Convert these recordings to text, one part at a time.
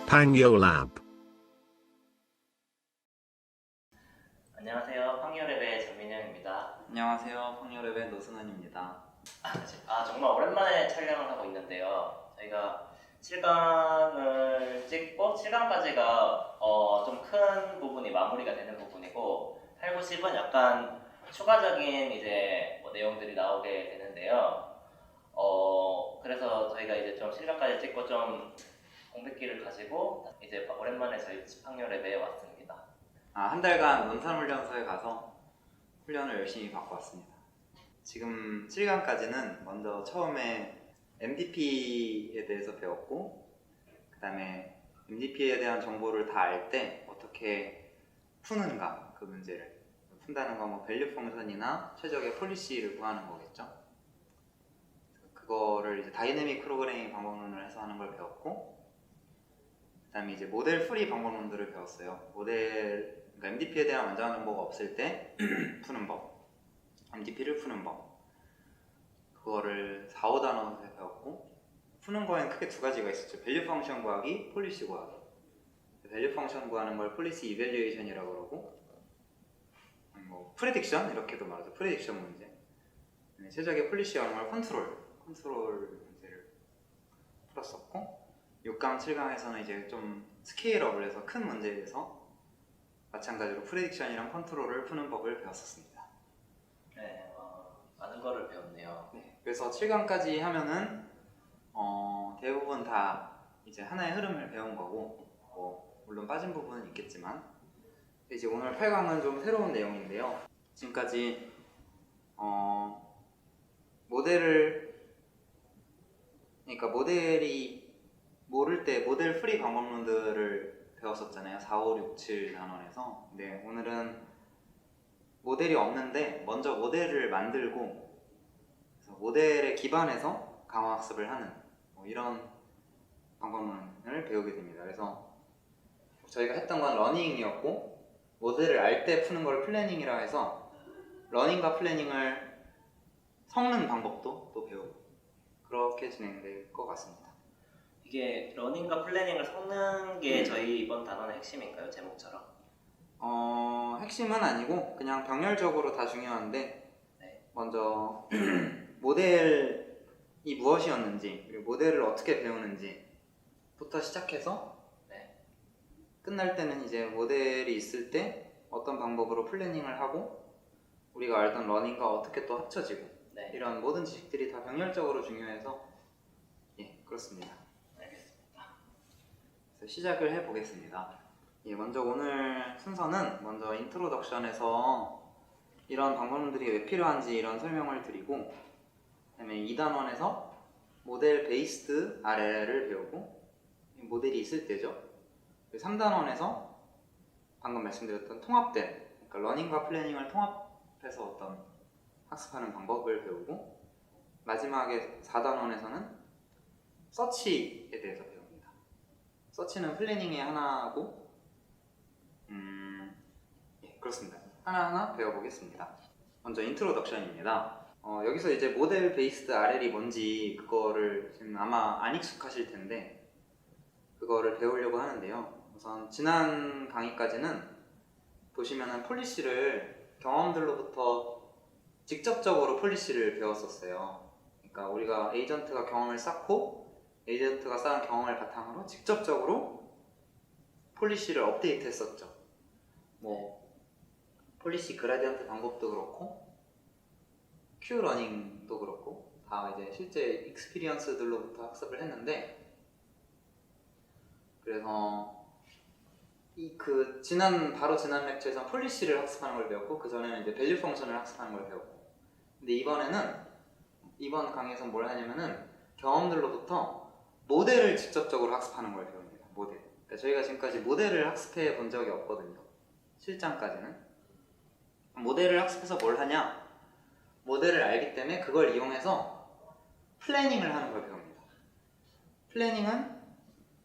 Pangyolab. 안녕하세요. 팡이어랩의 전민영입니다. 안녕하세요. 펑요랩의 노승환입니다. 정말 오랜만에 촬영을 하고 있는데요. 저희가 7강을 찍고 7강까지가 좀 큰 부분이 마무리가 되는 부분이고 8, 9, 10은 약간 추가적인 이제 내용들이 나오게 되는데요. 그래서 저희가 이제 좀 7강까지 찍고 좀 공백기를 가지고 이제 오랜만에 저희 팡이어랩에 왔습니다. 한 달간 논산훈련소에 가서 훈련을 열심히 받고 왔습니다. 지금 7강까지는 먼저 처음에 MDP에 대해서 배웠고, 그 다음에 MDP에 대한 정보를 다 알 때 어떻게 푸는가, 그 문제를 푼다는 건 뭐 밸류 펑션이나 최적의 폴리시를 구하는 거겠죠. 그거를 이제 다이내믹 프로그래밍 방법론을 해서 하는 걸 배웠고, 그 다음에 이제 모델 프리 방법론들을 배웠어요. 그러니까 MDP에 대한 완전한 정보가 없을 때 푸는 법, MDP를 푸는 법, 그거를 4, 5단원에서 배웠고, 푸는 거엔 크게 두 가지가 있었죠. 밸류 펑션 구하기, 폴리시 구하기. 밸류 펑션 구하는 걸 폴리시 이밸류에이션이라고 그러고, 뭐 프레딕션 이렇게도 말하죠. 프레딕션 문제. 최적의 폴리시 구하는 걸 컨트롤 문제를 풀었었고, 6강, 7강에서는 이제 좀 스케일업을 해서 큰 문제에 대해서 마찬가지로 프레딕션이랑 컨트롤을 푸는 법을 배웠었습니다. 네, 많은 거를 배웠네요. 네, 그래서 7강까지 하면은 대부분 다 이제 하나의 흐름을 배운 거고, 물론 빠진 부분은 있겠지만, 이제 오늘 8강은 좀 새로운 내용인데요. 지금까지 모델이 모를 때 모델 프리 방법론들을 배웠었잖아요. 4, 5, 6, 7 단원에서. 네, 오늘은 모델이 없는데 먼저 모델을 만들고 그래서 모델에 기반해서 강화학습을 하는 이런 방법론을 배우게 됩니다. 그래서 저희가 했던 건 러닝이었고, 모델을 알 때 푸는 걸 플래닝이라 해서 러닝과 플래닝을 섞는 방법도 또 배우고 그렇게 진행될 것 같습니다. 이게 러닝과 플래닝을 섞는 게 저희 이번 단원의 핵심인가요? 제목처럼? 핵심은 아니고 그냥 병렬적으로 다 중요한데, 네. 먼저 모델이 무엇이었는지, 그리고 모델을 어떻게 배우는지부터 시작해서 네. 끝날 때는 이제 모델이 있을 때 어떤 방법으로 플래닝을 하고 우리가 알던 러닝과 어떻게 또 합쳐지고, 네. 이런 모든 지식들이 다 병렬적으로 중요해서 그렇습니다. 알겠습니다. 그래서 시작을 해보겠습니다. 먼저 오늘 순서는 먼저 인트로덕션에서 이런 방법론들이 왜 필요한지 이런 설명을 드리고, 그 다음에 2단원에서 모델 베이스드 RL을 배우고, 모델이 있을 때죠. 3단원에서 방금 말씀드렸던 통합된, 그러니까 러닝과 플래닝을 통합해서 어떤 학습하는 방법을 배우고, 마지막에 4단원에서는 서치에 대해서 배웁니다. 서치는 플래닝의 하나고, 그렇습니다. 하나하나 배워보겠습니다. 먼저 인트로덕션입니다. 여기서 이제 모델 베이스드 RL이 뭔지 그거를 지금 아마 안 익숙하실 텐데 그거를 배우려고 하는데요. 우선 지난 강의까지는 보시면은 폴리시를 경험들로부터 직접적으로 폴리시를 배웠었어요. 그러니까 우리가 에이전트가 경험을 쌓고 에이전트가 쌓은 경험을 바탕으로 직접적으로 폴리시를 업데이트했었죠. 폴리시 그라디언트 방법도 그렇고 큐러닝도 그렇고 다 이제 실제 익스피리언스들로부터 학습을 했는데, 그래서 바로 지난 렉처에서 폴리시를 학습하는 걸 배웠고, 그 전에는 이제 밸류 펑션을 학습하는 걸 배웠고, 근데 이번 강의에서 뭘 하냐면은 경험들로부터 모델을 직접적으로 학습하는 걸 배웁니다. 모델. 그러니까 저희가 지금까지 모델을 학습해 본 적이 없거든요. 7장까지는. 모델을 학습해서 뭘 하냐? 모델을 알기 때문에 그걸 이용해서 플래닝을 하는 걸 배웁니다. 플래닝은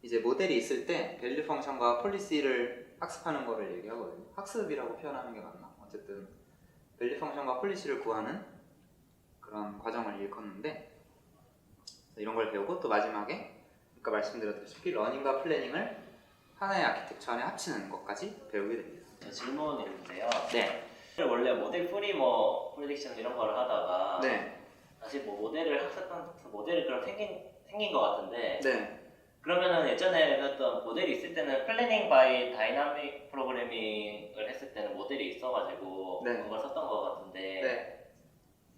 이제 모델이 있을 때 밸류 펑션과 폴리시를 학습하는 거를 얘기하거든요. 학습이라고 표현하는 게 맞나? 어쨌든 밸류 펑션과 폴리시를 구하는 그런 과정을 일컫는데, 이런 걸 배우고 또 마지막에 아까 말씀드렸다시피 러닝과 플래닝을 하나의 아키텍처 안에 합치는 것까지 배우게 됩니다. 저 질문이 있는데요. 네. 원래 모델 프리 뭐 프리딕션 이런 거를 하다가 네. 다시 뭐 모델을 학습한 모델이 그럼 생긴 것 같은데 네. 그러면은 예전에 했던 모델이 있을 때는 플래닝 바이 다이나믹 프로그래밍을 했을 때는 모델이 있어가지고 네. 그걸 썼던 것 같은데 네.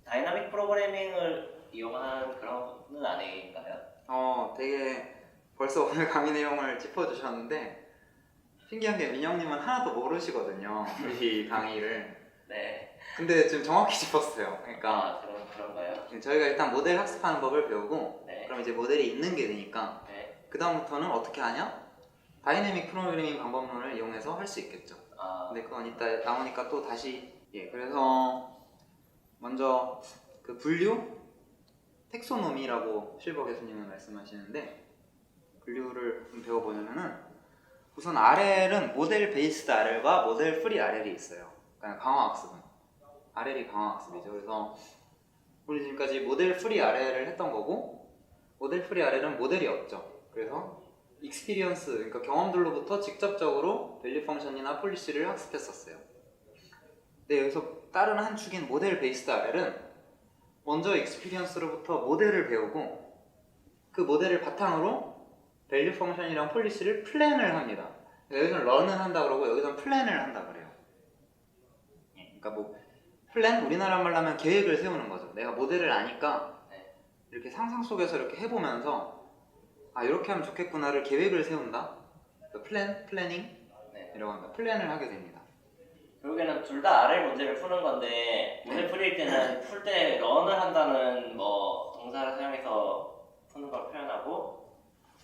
다이나믹 프로그래밍을 이용한 그런 건 아닌가요? 되게 벌써 오늘 강의 내용을 짚어주셨는데 신기한 게 민영님은 하나도 모르시거든요. 이 강의를. 네. 근데 좀 정확히 짚었어요. 그러니까 그런가요? 저희가 일단 모델 학습하는 법을 배우고 네. 그럼 이제 모델이 있는 게 되니까 네. 그 다음부터는 어떻게 하냐? 다이내믹 프로그래밍 방법론을 이용해서 할 수 있겠죠. 근데 그건 이따 나오니까 또 다시 그래서 먼저 그 분류 텍소노미라고 실버 교수님은 말씀하시는데 분류를 좀 배워보려면은 우선 RL은 모델 베이스드 RL과 모델 프리 RL이 있어요. 그러니까 강화학습은 RL이 강화학습이죠. 그래서 우리 지금까지 모델 프리 RL을 했던 거고 모델 프리 RL은 모델이 없죠. 그래서 익스피리언스, 그러니까 경험들로부터 직접적으로 밸류 펑션이나 폴리시를 학습했었어요. 근데 여기서 다른 한 축인 모델 베이스드 RL은 먼저 익스피리언스로부터 모델을 배우고 그 모델을 바탕으로 밸류 펑션이랑 폴리시를 플랜을 합니다. 여기서는 런을 한다 그러고 여기서는 플랜을 한다 그래요. 그러니까 뭐 플랜, 우리나라 말로 하면 계획을 세우는 거죠. 내가 모델을 아니까 이렇게 상상 속에서 이렇게 해보면서 이렇게 하면 좋겠구나를 계획을 세운다. 플래닝 이라고 합니다. 플랜을 하게 됩니다. 결국에는 둘 다 RL 문제를 푸는 건데 모델 프리일 때는 풀 때 런을 한다는 뭐 동사를 사용해서 푸는 걸 표현하고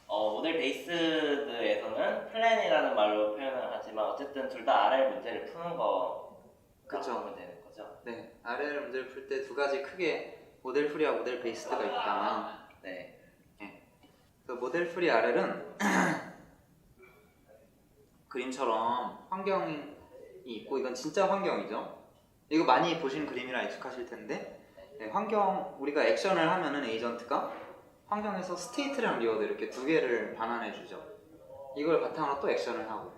모델 베이스드에서는 플랜이라는 말로 표현을 하지만 어쨌든 둘 다 RL 문제를 푸는 거 보면 되는 거죠. 네, RL 문제를 풀 때 두 가지 크게 모델 프리와 모델 베이스드가 있다. 네. 그 모델 프리 RL은 그림처럼 환경이 있고 이건 진짜 환경이죠. 이거 많이 보신 그림이라 익숙하실 텐데 환경 우리가 액션을 하면은 에이전트가 환경에서 스테이트랑 리워드 이렇게 두 개를 반환해 주죠. 이걸 바탕으로 또 액션을 하고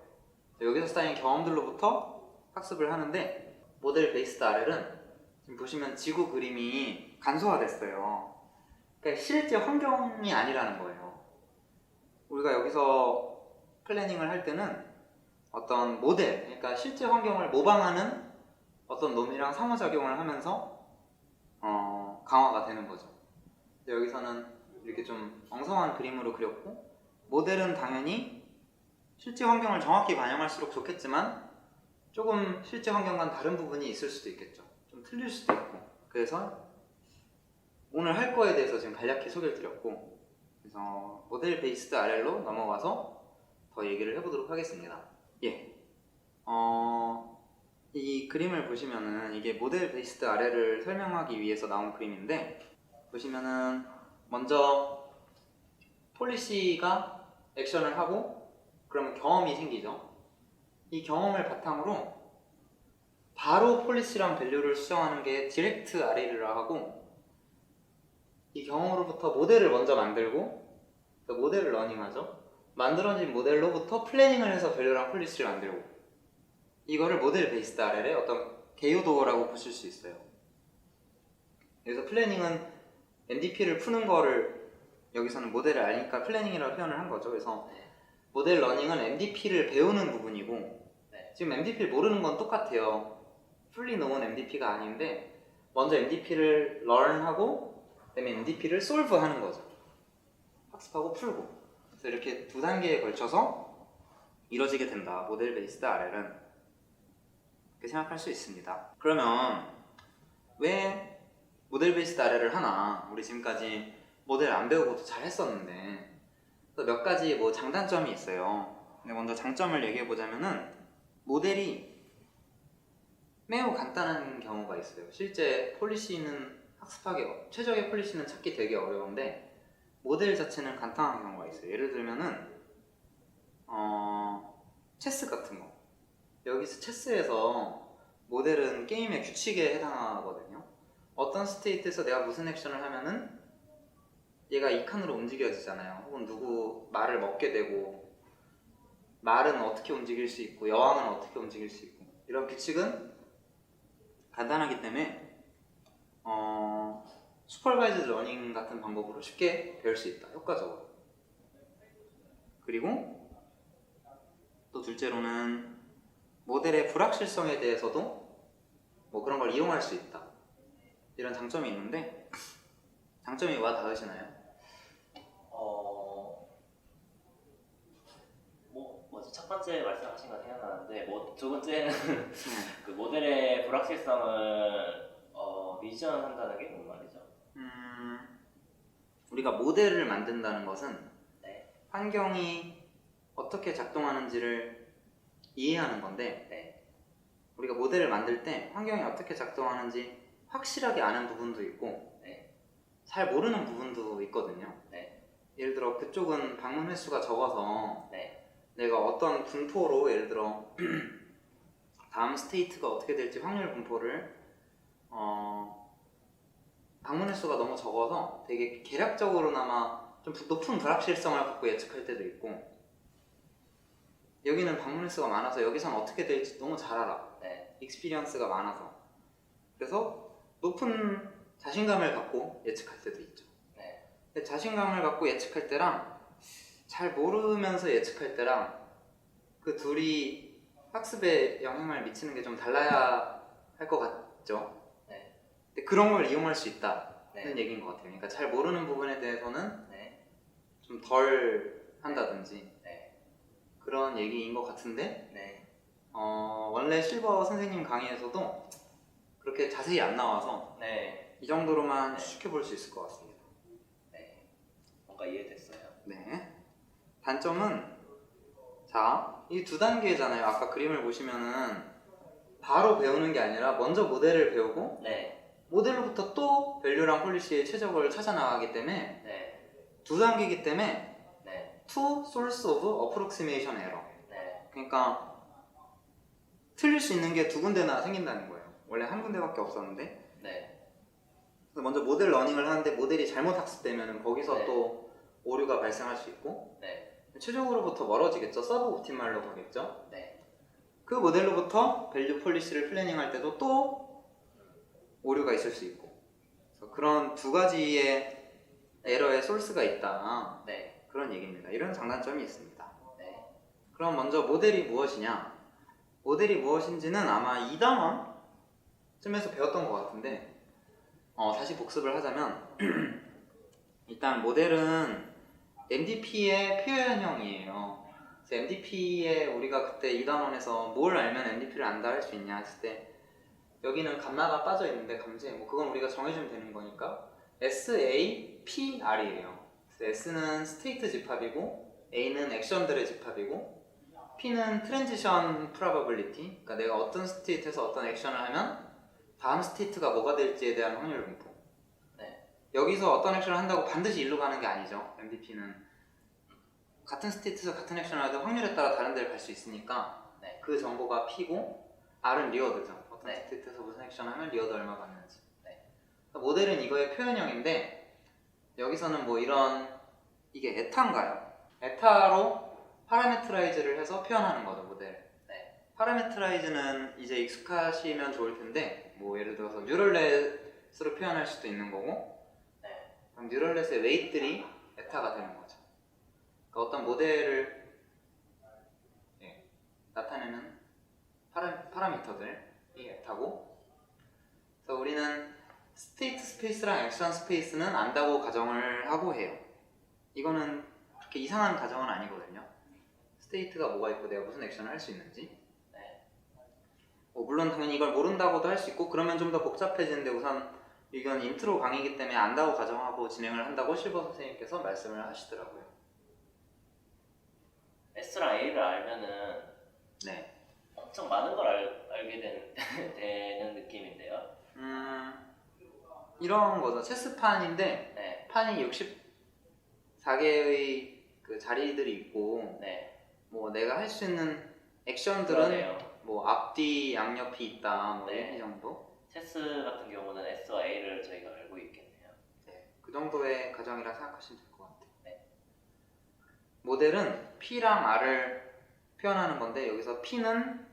여기서 쌓인 경험들로부터 학습을 하는데 모델 베이스드 RL은 지금 보시면 지구 그림이 간소화됐어요. 그러니까 실제 환경이 아니라는 거예요. 우리가 여기서 플래닝을 할 때는 어떤 모델, 그러니까 실제 환경을 모방하는 어떤 놈이랑 상호작용을 하면서 강화가 되는 거죠. 여기서는 이렇게 좀 엉성한 그림으로 그렸고 모델은 당연히 실제 환경을 정확히 반영할수록 좋겠지만 조금 실제 환경과는 다른 부분이 있을 수도 있겠죠. 좀 틀릴 수도 있고 그래서 오늘 할 거에 대해서 지금 간략히 소개를 드렸고 그래서 모델 베이스드 RL로 넘어가서 더 얘기를 해보도록 하겠습니다. 이 그림을 보시면은 이게 모델 베이스드 RL을 설명하기 위해서 나온 그림인데 보시면은 먼저 폴리시가 액션을 하고 그러면 경험이 생기죠. 이 경험을 바탕으로 바로 폴리시랑 밸류를 수정하는 게 디렉트 RL이라고 하고 이 경험으로부터 모델을 먼저 만들고 모델을 러닝하죠. 만들어진 모델로부터 플래닝을 해서 밸류랑 폴리시를 만들고 이거를 모델 베이스드 RL의 어떤 개요도라고 보실 수 있어요. 여기서 플래닝은 MDP를 푸는 거를 여기서는 모델을 아니까 플래닝이라고 표현을 한 거죠. 그래서 모델 러닝은 MDP를 배우는 부분이고 지금 MDP를 모르는 건 똑같아요. fully known MDP가 아닌데 먼저 MDP를 learn하고 그다음에 MDP를 solve 하는 거죠. 학습하고 풀고 그래서 이렇게 두 단계에 걸쳐서 이루어지게 된다. 모델 베이스드 RL은 이렇게 생각할 수 있습니다. 그러면 왜 모델 베이스드 RL을 하나? 우리 지금까지 모델 안 배우고도 잘 했었는데 또 몇 가지 뭐 장단점이 있어요. 근데 먼저 장점을 얘기해 보자면은 모델이 매우 간단한 경우가 있어요. 실제 폴리시는 학습하기 최적의 폴리시는 찾기 되게 어려운데 모델 자체는 간단한 경우가 있어요. 예를 들면은 체스 같은 거. 여기서 체스에서 모델은 게임의 규칙에 해당하거든요. 어떤 스테이트에서 내가 무슨 액션을 하면은 얘가 이 칸으로 움직여지잖아요. 혹은 누구 말을 먹게 되고 말은 어떻게 움직일 수 있고 여왕은 어떻게 움직일 수 있고 이런 규칙은 간단하기 때문에 슈퍼바이즈드 러닝 같은 방법으로 쉽게 배울 수 있다. 효과적으로. 그리고 또 둘째로는 모델의 불확실성에 대해서도 뭐 그런 걸 이용할 수 있다. 이런 장점이 있는데 장점이 와 닿으시나요? 뭐지 첫 번째 말씀하신 거 생각나는데 뭐 두 번째는 그 모델의 불확실성을 미전한다는 게 뭔 말이죠? 우리가 모델을 만든다는 것은 네. 환경이 어떻게 작동하는지를 이해하는 건데 네. 우리가 모델을 만들 때 환경이 어떻게 작동하는지 확실하게 아는 부분도 있고 네. 잘 모르는 부분도 있거든요. 네. 예를 들어 그쪽은 방문 횟수가 적어서 네. 내가 어떤 분포로 예를 들어 다음 스테이트가 어떻게 될지 확률 분포를 방문 횟수가 너무 적어서 되게 계략적으로나마 좀 높은 불확실성을 갖고 예측할 때도 있고 여기는 방문 횟수가 많아서 여기선 어떻게 될지 너무 잘 알아. 네. 익스피리언스가 많아서 그래서 높은 자신감을 갖고 예측할 때도 있죠. 네. 근데 자신감을 갖고 예측할 때랑 잘 모르면서 예측할 때랑 그 둘이 학습에 영향을 미치는 게 좀 달라야 할 것 같죠. 네. 근데 그런 걸 이용할 수 있다는 네. 얘기인 것 같아요. 그러니까 잘 모르는 부분에 대해서는 네. 좀 덜 한다든지 네. 그런 얘기인 것 같은데 네. 원래 실버 선생님 강의에서도 그렇게 자세히 안 나와서 네. 이 정도로만 네. 추측해 볼 수 있을 것 같습니다. 네. 뭔가 이해됐어요. 네. 단점은 자, 이 두 단계잖아요. 아까 그림을 보시면은 바로 배우는 게 아니라 먼저 모델을 배우고 네. 모델로부터 또 밸류랑 폴리시의 최적을 찾아 나가기 때문에 네. 두 단계이기 때문에 네. to source of approximation error. 네. 그러니까 틀릴 수 있는 게 두 군데나 생긴다는 거예요. 원래 한 군데밖에 없었는데. 네. 그래서 먼저 모델 러닝을 하는데 모델이 잘못 학습되면 거기서 네. 또 오류가 발생할 수 있고 네. 최종으로부터 멀어지겠죠. 서브 옵티말로 가겠죠. 네. 그 모델로부터 밸류 폴리시를 플래닝할 때도 또 오류가 있을 수 있고 그래서 그런 두 가지의 에러의 소스가 있다. 네. 그런 얘기입니다. 이런 장단점이 있습니다. 네. 그럼 먼저 모델이 무엇이냐? 모델이 무엇인지는 아마 2단원쯤에서 배웠던 것 같은데 다시 복습을 하자면 일단 모델은 MDP의 표현형이에요. 그래서 MDP에 우리가 그때 2단원에서 뭘 알면 MDP를 안다 할 수 있냐 했을 때 여기는 감마가 빠져 있는데 감제 뭐 그건 우리가 정해주면 되는 거니까 SAPR이에요. S는 스테이트 집합이고 A는 액션들의 집합이고 P는 트랜지션 프로바빌리티, 그러니까 내가 어떤 스테이트에서 어떤 액션을 하면 다음 스테이트가 뭐가 될지에 대한 확률 분포. 네. 여기서 어떤 액션을 한다고 반드시 일로 가는 게 아니죠. MDP는 같은 스테이트에서 같은 액션을 하도 확률에 따라 다른 데를 갈 수 있으니까 네. 그 정보가 P고 R은 리워드죠. 어떤 네. 스테이트에서 무슨 액션을 하면 리워드 얼마 받는지. 네. 그러니까 모델은 이거의 표현형인데 여기서는 뭐 이런 이게 에타인가요? 에타로 파라메트라이즈를 해서 표현하는 거죠, 모델. 네. 파라메트라이즈는 이제 익숙하시면 좋을 텐데 뭐 예를 들어서 뉴럴넷으로 표현할 수도 있는 거고 네. 그럼 뉴럴넷의 웨이트들이 에타가 되는 거죠. 그러니까 어떤 모델을 나타내는 파라미터들이 에타고 그래서 우리는 스테이트 스페이스랑 액션 스페이스는 안다고 가정을 하고 해요. 이거는 그렇게 이상한 가정은 아니거든요. 스테이트가 뭐가 있고 내가 무슨 액션을 할 수 있는지. 네. 물론 당연히 이걸 모른다고도 할 수 있고 그러면 좀 더 복잡해지는데 우선 이건 인트로 강의이기 때문에 안다고 가정하고 진행을 한다고 실버 선생님께서 말씀을 하시더라고요. S랑 A를 알면은 네. 엄청 많은 걸 알게 되는 느낌인데요. 이런 거죠. 체스판인데 네. 판이 64개의 그 자리들이 있고 네. 뭐 내가 할 수 있는 액션들은 그러네요. 뭐 앞뒤 양옆이 있다 뭐 네. 이 정도. 체스 같은 경우는 S와 A를 저희가 알고 있겠네요. 네. 그 정도의 가정이라 생각하시면 될 것 같아요. 네. 모델은 P랑 R을 표현하는 건데 여기서 P는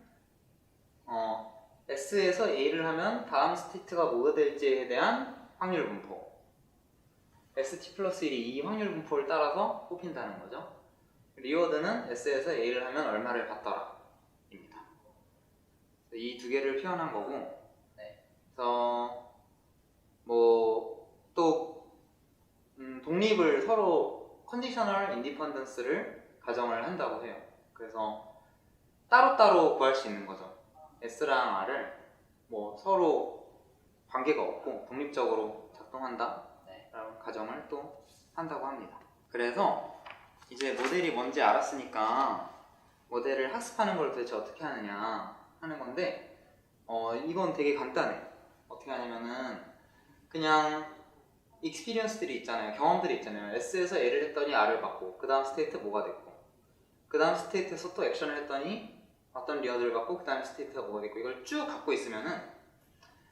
S에서 A를 하면 다음 스테이트가 뭐가 될지에 대한 확률 분포. ST 플러스 1이 이 확률 분포를 따라서 뽑힌다는 거죠. 리워드는 S에서 A를 하면 얼마를 받더라 입니다. 이 두 개를 표현한 거고, 네. 그래서 뭐또 독립을 서로 컨디셔널 인디펜던스를 가정을 한다고 해요. 그래서 따로따로 구할 수 있는 거죠. S랑 R을 뭐 서로 관계가 없고 독립적으로 작동한다 라는 가정을 또 한다고 합니다. 그래서 이제 모델이 뭔지 알았으니까 모델을 학습하는 걸 도대체 어떻게 하느냐 하는 건데 이건 되게 간단해. 어떻게 하냐면은 그냥 익스피리언스들이 있잖아요. 경험들이 있잖아요. S에서 A를 했더니 R을 받고 그 다음 스테이트 뭐가 됐고 그 다음 스테이트에서 또 액션을 했더니 어떤 리워드를 받고 그 다음 스테이트가 뭐가 됐고 이걸 쭉 갖고 있으면은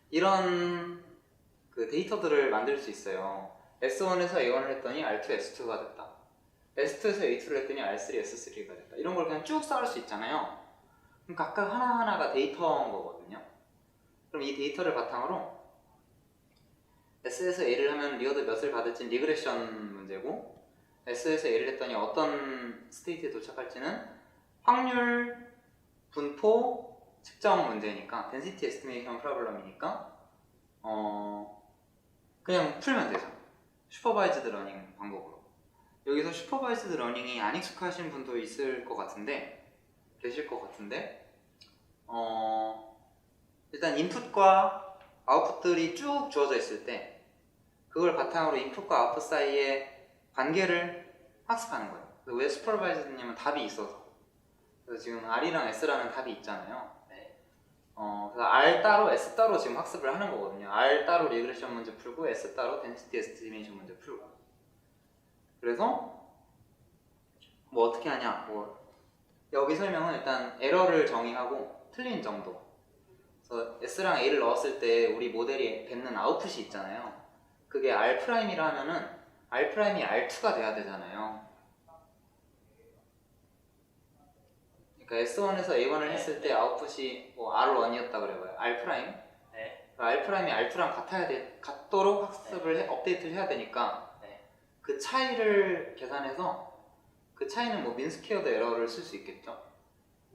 이런 그 데이터들을 만들 수 있어요. S1에서 A1을 했더니 R2, S2가 됐다. S2에서 A2를 했더니 R3, S3가 됐다. 이런 걸 그냥 쭉 쌓을 수 있잖아요. 그럼 각각 하나하나가 데이터인 거거든요. 그럼 이 데이터를 바탕으로 S에서 A를 하면 리워드 몇을 받을지 리그레션 문제고 S에서 A를 했더니 어떤 스테이트에 도착할지는 확률 분포 측정 문제니까 density estimation problem이니까 그냥 풀면 되죠. 슈퍼바이즈드 러닝 방법으로. 여기서 슈퍼바이즈드 러닝이 안 익숙하신 분도 있을 것 같은데 계실 것 같은데 일단 인풋과 아웃풋들이 쭉 주어져 있을 때 그걸 바탕으로 인풋과 아웃풋 사이의 관계를 학습하는 거예요. 왜 슈퍼바이즈드냐면 답이 있어서. 그래서 지금 R이랑 S라는 답이 있잖아요. 그래서 R 따로 S 따로 지금 학습을 하는 거거든요. R 따로 리그레션 문제 풀고 S 따로 density estimation 문제 풀고. 그래서 뭐 어떻게 하냐, 뭐 여기 설명은 일단 에러를 정의하고 틀린 정도. 그래서 S랑 A를 넣었을 때 우리 모델이 뱉는 아웃풋이 있잖아요. 그게 R'이라 하면은 R'이 R2가 돼야 되잖아요. 그러니까 S1에서 A1을 했을 때 아웃풋이 뭐 R1이었다 그래봐요. R'. 네. R'이 R2랑 같도록 학습을 업데이트를 해야 되니까 그 차이를 계산해서 그 차이는 뭐 민스퀘어드 에러를 쓸 수 있겠죠.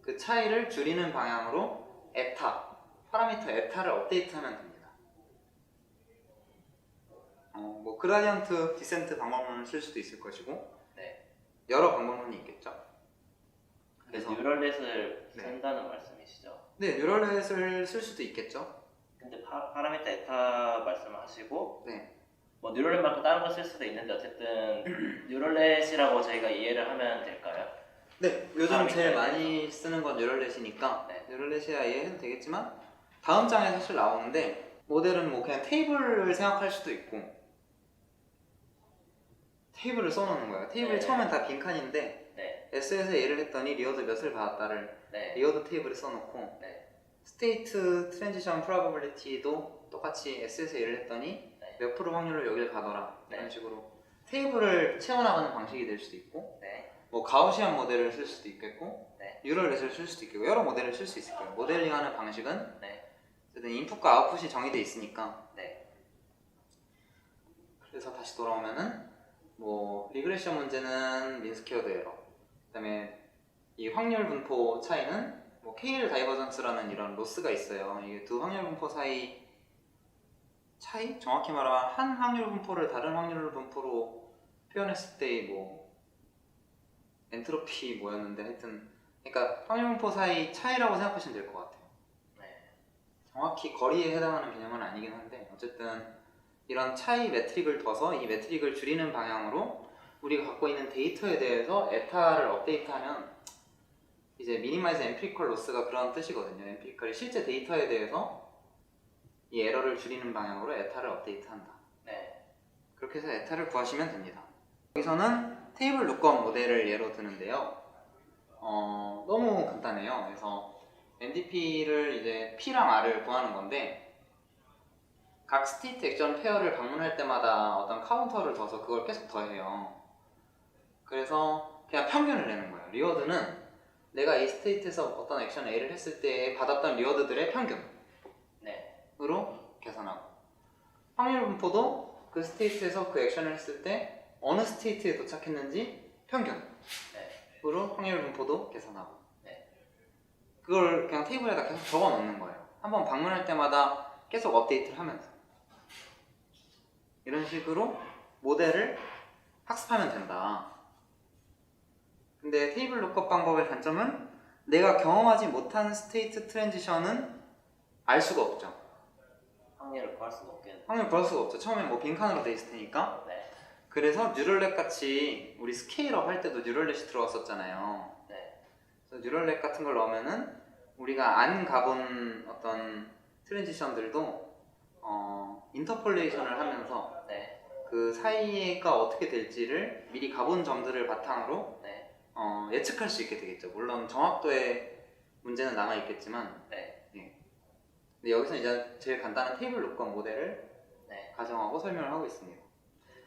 그 차이를 줄이는 방향으로 에타, 파라미터 에타를 업데이트하면 됩니다. 뭐 그라디언트 디센트 방법론을 쓸 수도 있을 것이고 여러 방법론이 있겠죠. 그래서 뉴럴넷을 쓴다는 말씀이시죠? 네, 뉴럴넷을 쓸 수도 있겠죠. 근데 파라미터 에타 말씀하시고 네. 뭐 뉴럴넷 말고 다른 거 쓸 수도 있는데 어쨌든 뉴럴넷이라고 저희가 이해를 하면 될까요? 네, 요즘 제일 많이 쓰는 건 뉴럴넷이니까 뉴럴넷이야 이해해도 되겠지만 다음 장에 사실 나오는데 모델은 뭐 그냥 테이블을 생각할 수도 있고 테이블을 써놓는 거예요. 테이블이 처음엔 다 빈칸인데 S에서 A를 했더니 리워드 몇을 받았다를 리워드 테이블에 써놓고 스테이트 트랜지션 프로바빌리티도 똑같이 S에서 A를 했더니 몇 프로 확률로 여길 가더라 이런 식으로 테이블을 채워나가는 방식이 될 수도 있고 뭐 가우시안 모델을 쓸 수도 있겠고 뉴럴넷을 쓸 수도 있겠고 여러 모델을 쓸 수 있을 거예요. 모델링하는 방식은 어쨌든 인풋과 아웃풋이 정의되어 있으니까 그래서 다시 돌아오면은 뭐 리그레션 문제는 민스퀘어드 에러 그 다음에 이 확률 분포 차이는 뭐 케일 다이버전스라는 이런 로스가 있어요. 이게 두 확률 분포 사이 차이? 정확히 말하면 한 확률 분포를 다른 확률 분포로 표현했을 때 뭐 엔트로피 뭐였는데 하여튼 그러니까 확률 분포 사이 차이라고 생각하시면 될 것 같아요. 정확히 거리에 해당하는 개념은 아니긴 한데 어쨌든 이런 차이 매트릭을 둬서 이 매트릭을 줄이는 방향으로 우리가 갖고 있는 데이터에 대해서 에타를 업데이트하면 이제 미니마이즈 엠피리컬 로스가 그런 뜻이거든요. 엠피리컬이 실제 데이터에 대해서 이 에러를 줄이는 방향으로 에타를 업데이트한다. 그렇게 해서 에타를 구하시면 됩니다. 여기서는 테이블 룩업 모델을 예로 드는데요. 너무 간단해요. 그래서 NDP를 이제 P랑 R을 구하는 건데 각 스테이트 액션 페어를 방문할 때마다 어떤 카운터를 둬서 그걸 계속 더해요. 그래서 그냥 평균을 내는 거예요. 리워드는 내가 이 스테이트에서 어떤 액션 A를 했을 때 받았던 리워드들의 평균으로 네. 계산하고, 확률 분포도 그 스테이트에서 그 액션을 했을 때 어느 스테이트에 도착했는지 평균으로 네. 확률 분포도 계산하고, 네. 그걸 그냥 테이블에다 계속 적어 놓는 거예요. 한번 방문할 때마다 계속 업데이트를 하면서 이런 식으로 모델을 학습하면 된다. 근데 테이블 룩업 방법의 단점은 내가 경험하지 못한 스테이트 트랜지션은 알 수가 없죠. 확률을 구할 수가 없겠는데. 확률 구할 수가 없죠. 처음엔 뭐 빈칸으로 돼 있을 테니까. 네. 그래서 뉴럴넷 같이 우리 스케일업 할 때도 뉴럴넷이 들어갔었잖아요. 네. 그래서 뉴럴넷 같은 걸 넣으면은 우리가 안 가본 어떤 트랜지션들도 인터폴레이션을 하면서 네. 그 사이가 어떻게 될지를 미리 가본 점들을 바탕으로 네. 예측할 수 있게 되겠죠. 물론 정확도의 문제는 남아 있겠지만, 네. 근데 여기서 이제 제일 간단한 테이블 룩업 모델을 네. 가정하고 설명을 하고 있습니다.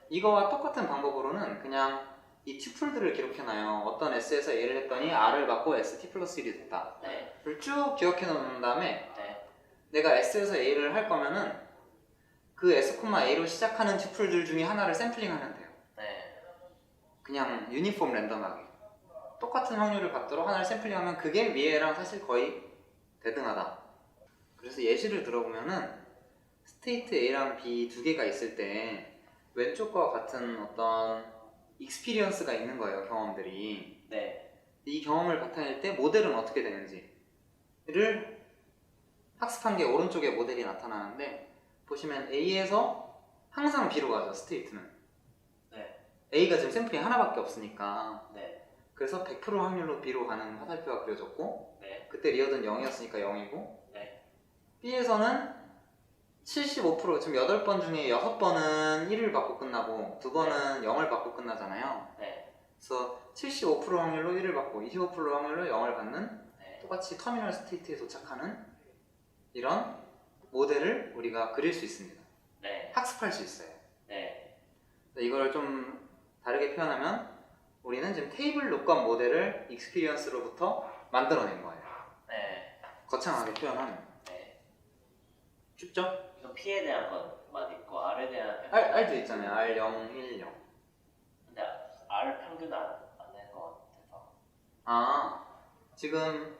이거와 똑같은 방법으로는 그냥 이 튜플들을 기록해놔요. 어떤 S에서 A를 했더니 R을 받고 ST 플러스 1이 됐다. 네. 를 쭉 기억해 놓은 다음에 네. 내가 S에서 A를 할 거면은 그 S, A로 시작하는 튜플들 중에 하나를 샘플링하면 돼요. 네. 그냥 유니폼 랜덤하게 똑같은 확률을 받도록 하나를 샘플링하면 그게 위에랑 사실 거의 대등하다. 그래서 예시를 들어보면은 스테이트 A랑 B 두 개가 있을 때 왼쪽과 같은 어떤 익스피리언스가 있는 거예요. 경험들이. 네. 이 경험을 바탕일 때 모델은 어떻게 되는지를 학습한 게 오른쪽에 모델이 나타나는데, 보시면 A에서 항상 B로 가죠. 스테이트는. 네. A가 지금 샘플이 하나밖에 없으니까. 네. 그래서 100% 확률로 B로 가는 화살표가 그려졌고, 네. 그때 리어드는 0이었으니까 0이고, 네. B에서는 75% 지금 8번 중에 6번은 1을 받고 끝나고 2번은 0을 받고 끝나잖아요. 네. 그래서 75% 확률로 1을 받고 25% 확률로 0을 받는 네. 똑같이 터미널 스테이트에 도착하는 이런 모델을 우리가 그릴 수 있습니다. 네. 학습할 수 있어요. 네. 이걸 좀 다르게 표현하면 우리는 지금 테이블 룩업 모델을 익스피리언스로부터 만들어낸 거예요. 네. 거창하게 표현하면. 네. 쉽죠? 이거 P에 대한 것만 있고 R에 대한 R도 있잖아요. R0, 1, 0. 근데 R 평균 안 되는 것 같아서. 지금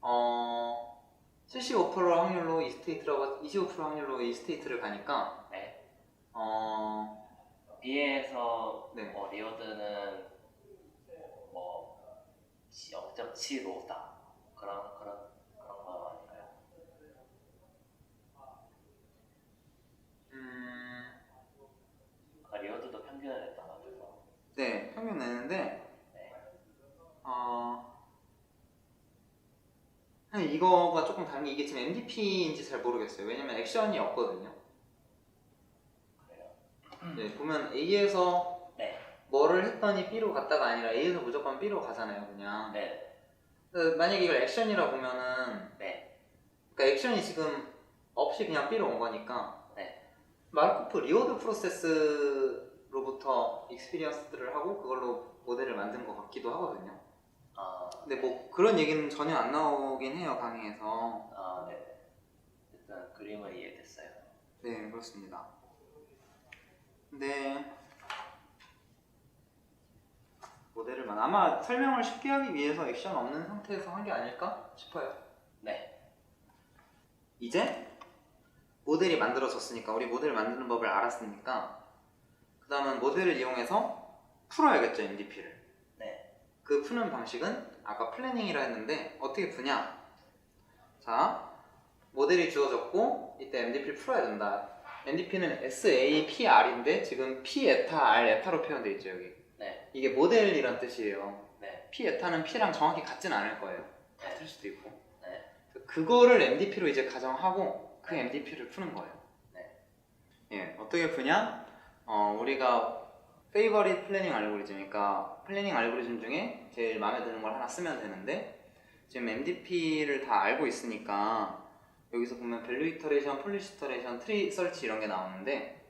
75% 확률로 이 스테이트라고 25% 확률로 이 스테이트를 가니까 네. B에서 네. 리워드는 뭐 0.75다 그런 거 아닐까요? 리워드도 평균을 냈던 것 같아서. 네, 평균 내는데 네. 이거가 조금 다른 게 이게 지금 MDP인지 잘 모르겠어요. 왜냐면 액션이 없거든요. 그래요. 네, 보면 A에서 네. 뭐를 했더니 B로 갔다가 아니라 A에서 무조건 B로 가잖아요, 그냥. 네. 만약에 이걸 액션이라 보면은, 네. 그러니까 액션이 지금 없이 그냥 B로 온 거니까, 네. 마르코프 리워드 프로세스로부터 익스피리언스들을 하고 그걸로 모델을 만든 것 같기도 하거든요. 근데 뭐 그런 얘기는 전혀 안 나오긴 해요, 강의에서. 네. 일단 그림은 이해됐어요. 네, 그렇습니다. 근데 모델을 아마 설명을 쉽게 하기 위해서 액션 없는 상태에서 한 게 아닐까 싶어요. 네. 이제 모델이 만들어졌으니까, 우리 모델 만드는 법을 알았으니까 그 다음은 모델을 이용해서 풀어야겠죠, MDP를. 네. 그 푸는 방식은 아까 플래닝이라 했는데 어떻게 푸냐. 자, 모델이 주어졌고 이때 MDP를 풀어야 된다. MDP는 SAPR인데 지금 P 에타, R 에타로 표현되어 있죠, 여기. 네. 이게 모델이란 뜻이에요. 네. P 에타는 P랑 정확히 같진 않을 거예요. 네. 같을 수도 있고. 네. 그거를 MDP로 이제 가정하고 그 MDP를 푸는 거예요. 네. 예, 어떻게 푸냐? 우리가 페이버릿 플래닝 알고리즘이니까 플래닝 알고리즘 중에 제일 마음에 드는 걸 하나 쓰면 되는데, 지금 MDP를 다 알고 있으니까 여기서 보면 밸류 이터레이션, 폴리시 이터레이션, 트리 서치 이런 게 나오는데,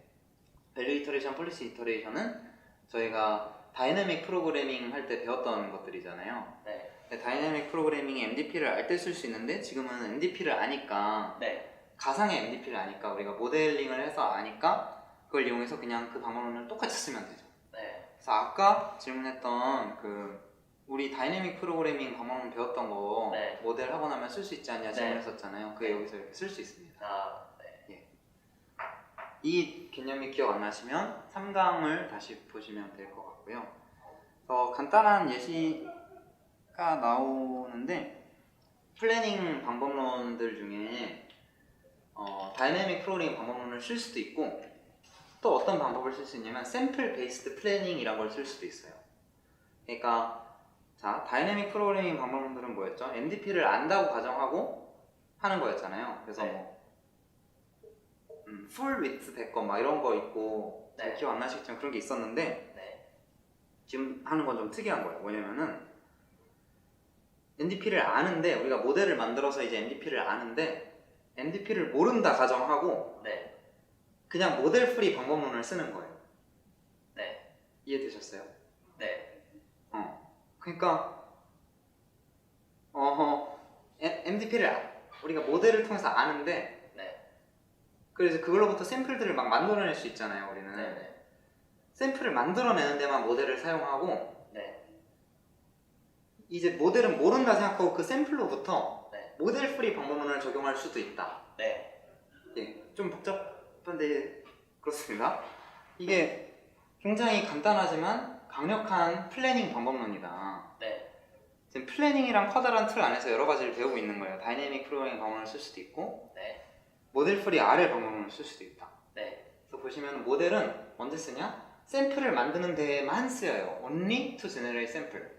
밸류 이터레이션, 폴리시 이터레이션은 저희가 다이내믹 프로그래밍 할 때 배웠던 것들이잖아요. 네. 다이내믹 프로그래밍이 MDP를 알 때 쓸 수 있는데 지금은 MDP를 아니까 네. 가상의 MDP를 아니까 우리가 모델링을 해서 아니까 그걸 이용해서 그냥 그 방법론을 똑같이 쓰면 되죠. 네. 그래서 아까 질문했던 우리 다이내믹 프로그래밍 방법론 배웠던 거 네. 모델 하고 나면 쓸 수 있지 않냐 네. 질문했었잖아요. 그게 여기서 이렇게 쓸 수 있습니다. 아, 네. 이 개념이 기억 안 나시면 3강을 다시 보시면 될 것 같고요. 간단한 예시가 나오는데 플래닝 방법론들 중에 다이내믹 프로그래밍 방법론을 쓸 수도 있고 또 어떤 방법을 쓸 수 있냐면 샘플 베이스드 플래닝이라는 걸 쓸 수도 있어요. 그러니까 자, 다이내믹 프로그래밍 방법론들은 뭐였죠? MDP를 안다고 가정하고 하는 거였잖아요. 그래서 네. 뭐 풀 위트 백업 막 이런 거 있고 잘 네. 기억 안 나시겠지만 그런 게 있었는데 네. 지금 하는 건 좀 특이한 거예요. 뭐냐면은 MDP를 아는데 우리가 모델을 만들어서 이제 MDP를 아는데 MDP를 모른다 가정하고 네. 그냥 모델 프리 방법론을 쓰는 거예요. 네. 이해되셨어요? 네. 그러니까 MDP를 우리가 모델을 통해서 아는데 네. 그래서 그걸로부터 샘플들을 막 만들어낼 수 있잖아요. 우리는 네. 샘플을 만들어내는 데만 모델을 사용하고 네. 이제 모델은 모른다 생각하고 그 샘플로부터 네. 모델 프리 방법론을 적용할 수도 있다. 네. 예, 좀 복잡한데 그렇습니다. 이게 굉장히 간단하지만 강력한 플래닝 방법론이다. 네. 지금 플래닝이랑 커다란 틀 안에서 여러 가지를 배우고 있는 거예요. 다이내믹 프로그래밍 방법론을 쓸 수도 있고 네. 모델 프리 RL 방법론을 쓸 수도 있다. 네. 그래서 보시면 모델은 언제 쓰냐? 샘플을 만드는 데만 쓰여요. Only to generate sample.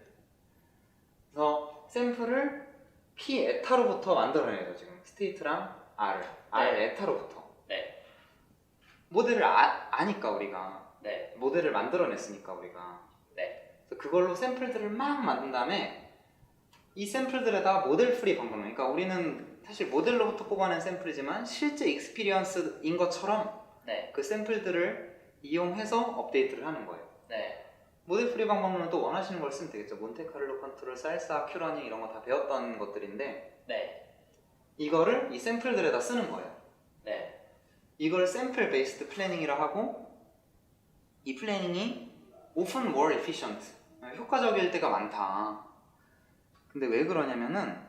그래서 샘플을 P 에타로부터 만들어내죠. 지금 스테이트랑 R 에타로부터. 네. 모델을 아니까 우리가 네. 모델을 만들어냈으니까 우리가 네. 그래서 그걸로 샘플들을 막 만든 다음에 이 샘플들에다 모델 프리 방법론, 그러니까 우리는 사실 모델로부터 뽑아낸 샘플이지만 실제 익스피리언스인 것처럼 네. 그 샘플들을 이용해서 업데이트를 하는 거예요. 네. 모델 프리 방법론은 또 원하시는 걸 쓰면 되겠죠. 몬테카를로 컨트롤, 살사, 큐러닝 이런 거 다 배웠던 것들인데 네. 이거를 이 샘플들에다 쓰는 거예요. 네. 이걸 샘플 베이스드 플래닝이라 하고 이 플래닝이 often more efficient, 효과적일 때가 많다. 근데 왜 그러냐면은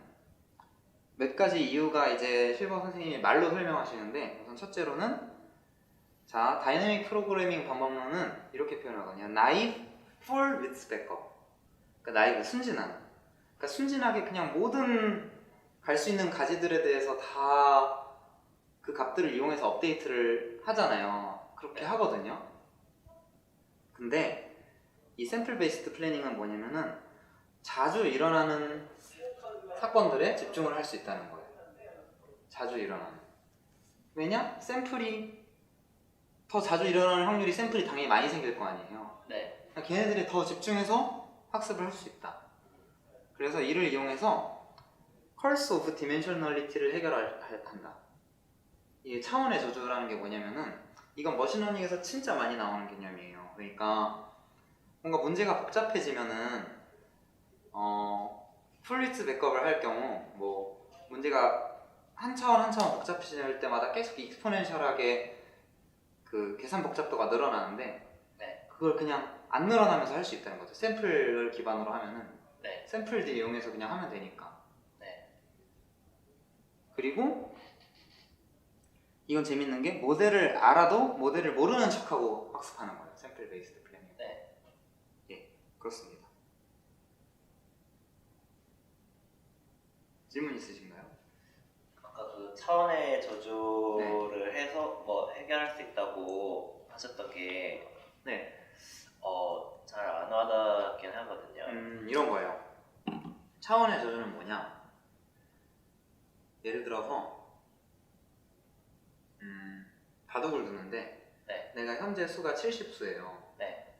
몇 가지 이유가 이제 실버 선생님이 말로 설명하시는데 우선 첫째로는 자, 다이내믹 프로그래밍 방법론은 이렇게 표현하거든요. naive full width backup. 그러니까 naive, 순진한. 그러니까 순진하게 그냥 모든 갈 수 있는 가지들에 대해서 다 그 값들을 이용해서 업데이트를 하잖아요. 그렇게 하거든요. 근데 이 샘플 베이스드 플래닝은 뭐냐면은 자주 일어나는 사건들에 집중을 할 수 있다는 거예요. 자주 일어나는. 왜냐? 샘플이 더 자주 일어나는 확률이 샘플이 당연히 많이 생길 거 아니에요. 네. 그러니까 걔네들이 더 집중해서 학습을 할 수 있다. 그래서 이를 이용해서 curse of dimensionality를 해결한다. 이 차원의 저주라는 게 뭐냐면은 이건 머신러닝에서 진짜 많이 나오는 개념이에요. 그러니까 뭔가 문제가 복잡해지면은 풀리츠 백업을 할 경우 뭐 문제가 한 차원 한 차원 복잡해질 때마다 계속 익스포넨셜하게 그 계산 복잡도가 늘어나는데 네. 그걸 그냥 안 늘어나면서 할 수 있다는 거죠. 샘플을 기반으로 하면은 네. 샘플들 이용해서 그냥 하면 되니까. 네. 그리고 이건 재밌는 게 모델을 알아도 모델을 모르는 척하고 학습하는 거예요. 샘플 베이스드 플래닝. 네. 예, 그렇습니다. 질문 있으신가요? 아까 그 차원의 저주를 해서 뭐 해결할 수 있다고 하셨던 게 네. 잘 안 와닿긴 하거든요. 이런 거예요. 차원의 저주는 뭐냐? 예를 들어서 바둑을 두는데 네. 내가 현재 수가 70수예요. 네.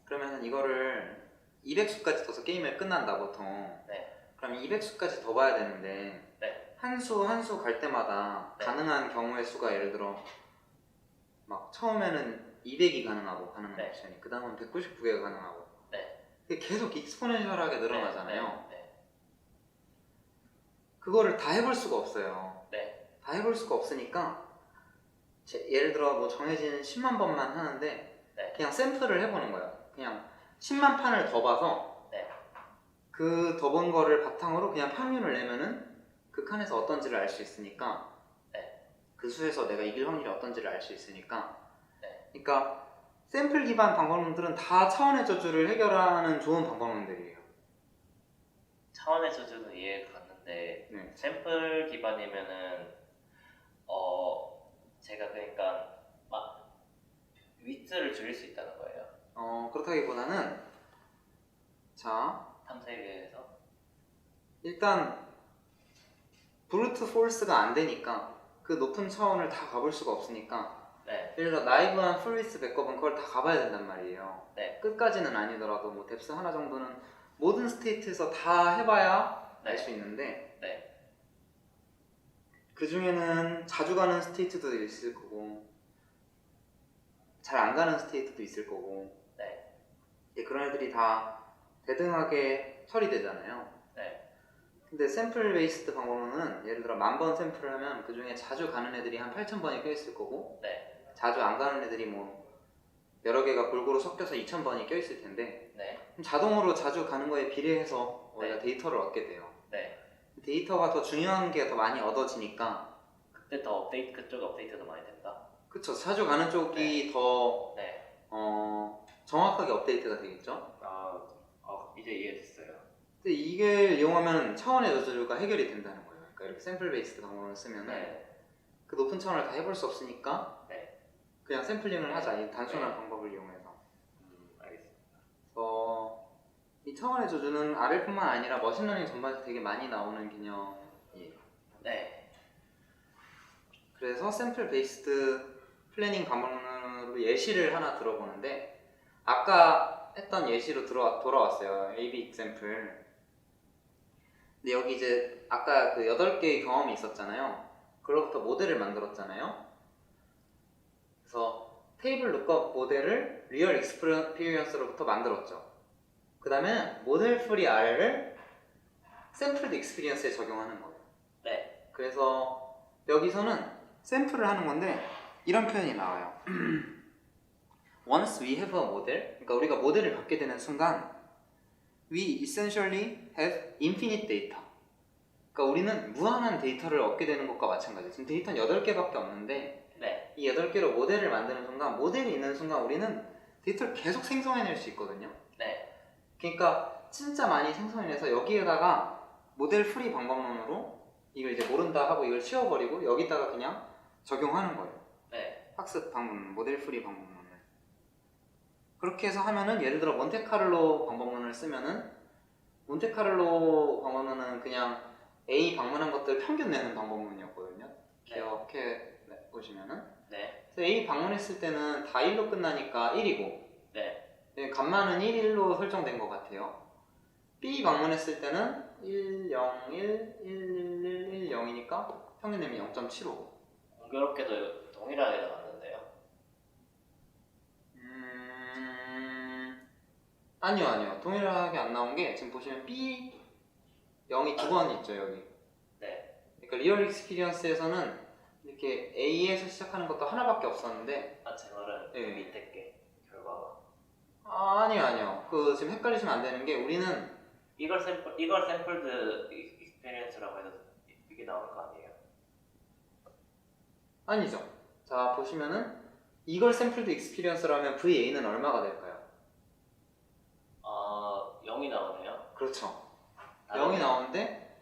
그러면 이거를 200수까지 둬서 게임을 끝난다 보통. 네. 그럼 200수까지 더 봐야 되는데 네. 한 수 한 수 갈 때마다 네. 가능한 경우의 수가 예를 들어 막 처음에는 200이 가능하고 가능한 네. 옵션이 그 다음은 199개가 가능하고 네. 그게 계속 익스포넨셜하게 늘어나잖아요. 네. 그거를 다 해볼 수가 없어요. 네. 다 해볼 수가 없으니까 예를 들어 뭐 정해진 10만 번만 하는데 네. 그냥 샘플을 해보는 거예요. 그냥 10만 판을 더 봐서 네. 그 더 본 거를 바탕으로 그냥 평균을 내면은 그 칸에서 어떤지를 알 수 있으니까 네. 그 수에서 내가 이길 확률이 어떤지를 알 수 있으니까 네. 그러니까 샘플 기반 방법론들은 다 차원의 저주를 해결하는 좋은 방법론들이에요. 차원의 저주는 이해가 갔는데 네. 샘플 기반이면은 제가 그러니까 막 위트를 줄일 수 있다는 거예요. 그렇다기보다는 자 탐색에서. 일단 브루트 폴스가 안 되니까 그 높은 차원을 다 가볼 수가 없으니까 네. 예를 들어 나이브한 풀리스 백업은 그걸 다 가봐야 된단 말이에요. 네. 끝까지는 아니더라도 뭐 뎁스 하나 정도는 모든 스테이트에서 다 해봐야 네. 알 수 있는데 네. 그 중에는 자주 가는 스테이트도 있을 거고 잘 안 가는 스테이트도 있을 거고 네. 그런 애들이 다 대등하게 처리되잖아요. 네. 근데 샘플 베이스드 방법론은 예를 들어 10,000번 샘플을 하면 그 중에 자주 가는 애들이 한 8,000번이 껴있을 거고 네. 자주 안 가는 애들이 뭐 여러 개가 골고루 섞여서 2,000번이 껴있을 텐데 네. 그럼 자동으로 자주 가는 거에 비례해서 우리가 네. 데이터를 얻게 돼요. 네. 데이터가 더 중요한 게 더 많이 얻어지니까 그때 더 업데이트 그쪽 업데이트도 많이 된다. 그쵸. 자주 가는 쪽이 더 네. 정확하게 업데이트가 되겠죠. 이제 이해됐어요. 근데 이걸 이용하면 차원의 저주가 해결이 된다는 거예요. 그러니까 이렇게 샘플 베이스드 방법을 쓰면은 네. 그 높은 차원을 다 해볼 수 없으니까 네. 그냥 샘플링을 하자. 이 단순한 네. 방법을 이용해서. 알겠습니다. 그래서 이 차원의 저주는 RL뿐만 아니라 머신러닝 전반에서 되게 많이 나오는 개념이에요. 네. 그래서 샘플 베이스드 플래닝 방법론으로 예시를 하나 들어보는데 아까 했던 예시로 돌아왔어요. A/B example. 근데 여기 이제 아까 그 8개의 경험이 있었잖아요. 그로부터 모델을 만들었잖아요. 그래서 테이블 룩업 모델을 리얼 익스피리언스로부터 만들었죠. 그 다음에 모델 프리 R을 샘플드 익스피리언스에 적용하는 거예요. 네. 그래서 여기서는 샘플을 하는 건데 이런 표현이 나와요. Once we have a model, 그러니까 우리가 모델을 갖게 되는 순간 we essentially have infinite data. 그러니까 우리는 무한한 데이터를 얻게 되는 것과 마찬가지예요. 지금 데이터는 8개밖에 없는데 네. 이 8개로 모델을 만드는 순간, 모델이 있는 순간 우리는 데이터를 계속 생성해낼 수 있거든요. 네. 그러니까 진짜 많이 생성해내서 여기에다가 모델 프리 방법론으로 이걸 이제 모른다 하고 이걸 치워버리고 여기다가 그냥 적용하는 거예요. 네. 학습 방법론, 모델 프리 방법론을. 그렇게 해서 하면은 예를 들어 몬테카를로 방법론을 쓰면은 몬테카를로 방법론은 그냥 A 방문한 것들 평균 내는 방법론이었거든요. 기억해 보시면은. 네. 그래서 A 방문했을 때는 다 1로 끝나니까 1이고 네. 값만은 1, 1로 설정된 것 같아요. B 방문했을 때는 1, 0, 1, 1, 1, 1, 1, 0이니까 평균 내면 0.75. 공교롭게도 동일하게 나왔는데요. 아니요. 동일하게 안 나온 게 지금 보시면 B 0이 2번 있죠, 여기. 네. 그러니까 리얼 익스피리언스에서는 이렇게 A에서 시작하는 것도 하나밖에 없었는데 제 말은 네. 밑에 게 결과가. 아니요. 그 지금 헷갈리시면 안 되는 게 우리는 이걸 샘플드 익스피리언스라고 해서 이게 나오는 거 아니에요? 아니죠. 자, 보시면은 이걸 샘플드 익스피리언스라면 VA는 얼마가 될까요? 0이 나오네요. 그렇죠. 다른 0이 나오는데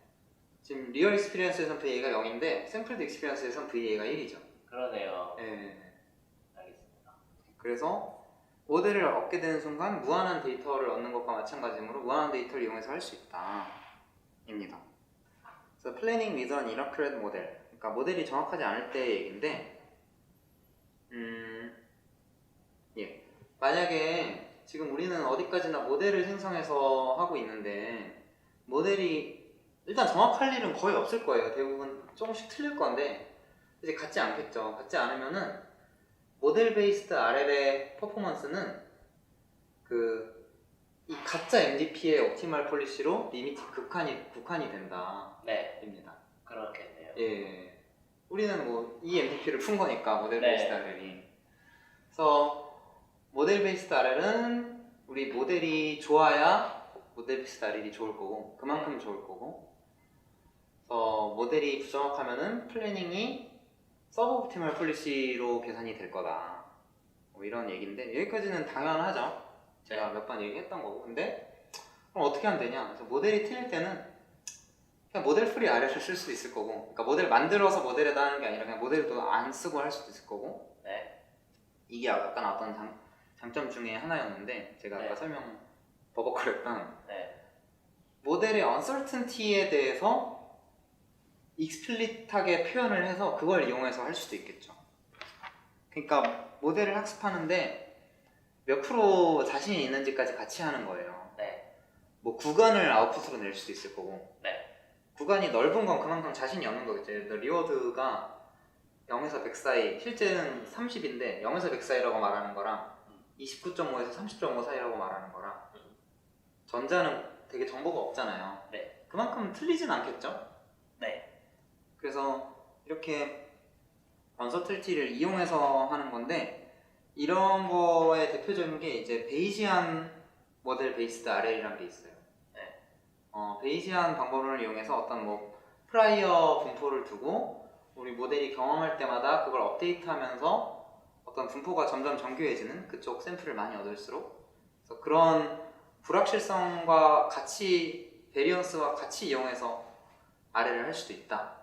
지금 리얼 익스피리언스에서는 VA가 0인데 샘플드 익스피리언스에서는 VA가 1이죠. 그러네요. 네. 알겠습니다. 그래서 모델을 얻게 되는 순간 무한한 데이터를 얻는 것과 마찬가지로 무한한 데이터를 이용해서 할 수 있다 입니다. 그래서 planning with an inaccurate model, 그러니까 모델이 정확하지 않을 때의 얘기인데 만약에 지금 우리는 어디까지나 모델을 생성해서 하고 있는데 모델이 일단 정확할 일은 거의 없을 거예요. 대부분 조금씩 틀릴 건데 이제 같지 않겠죠. 같지 않으면은 모델 베이스드 RL의 퍼포먼스는 그 이 가짜 MDP의 옵티멀 폴리시로 리미트 국한이 된다. 네, 입니다. 그렇겠네요. 예. 우리는 뭐 이 MDP를 푼 거니까 모델 네. 베이스드 RL이. 그래서 모델 베이스드 RL은 우리 모델이 좋아야 모델 베이스드 RL이 좋을 거고 그만큼 좋을 거고. 그래서 모델이 부정확하면은 플래닝이 서브 옵티멀 폴리시로 계산이 될 거다. 뭐 이런 얘기인데 여기까지는 당연하죠. 제가 몇 번 얘기했던 거고. 근데 그럼 어떻게 하면 되냐? 그래서 모델이 틀릴 때는 그냥 모델 프리 RL을 쓸 수도 있을 거고, 그러니까 모델 만들어서 모델에다 하는 게 아니라 그냥 모델도 안 쓰고 할 수도 있을 거고. 네, 이게 아까 나왔던 장점 중에 하나였는데 제가 아까 네. 설명 버벅거렸던 네, 모델의 uncertainty에 대해서 익스플릿하게 표현을 해서 그걸 이용해서 할 수도 있겠죠. 그러니까 모델을 학습하는데 몇 프로 자신이 있는지까지 같이 하는 거예요. 네, 뭐 구간을 아웃풋으로 낼 수도 있을 거고. 네. 구간이 넓은 건 그만큼 자신이 없는 거겠죠. 리워드가 0에서 100 사이, 실제는 30인데 0에서 100 사이라고 말하는 거랑 29.5에서 30.5 사이라고 말하는 거랑 전자는 되게 정보가 없잖아요. 네. 그만큼 틀리진 않겠죠? 네. 그래서 이렇게 언서틀티를 이용해서 하는 건데 이런 거의 대표적인 게 이제 베이지안 모델 베이스드 RL이라는 게 있어요. 네. 베이지안 방법론을 이용해서 어떤 뭐 프라이어 분포를 두고 우리 모델이 경험할 때마다 그걸 업데이트하면서 어떤 분포가 점점 정교해지는 그쪽 샘플을 많이 얻을수록 그래서 그런 불확실성과 같이 베리언스와 같이 이용해서 RL을 할 수도 있다.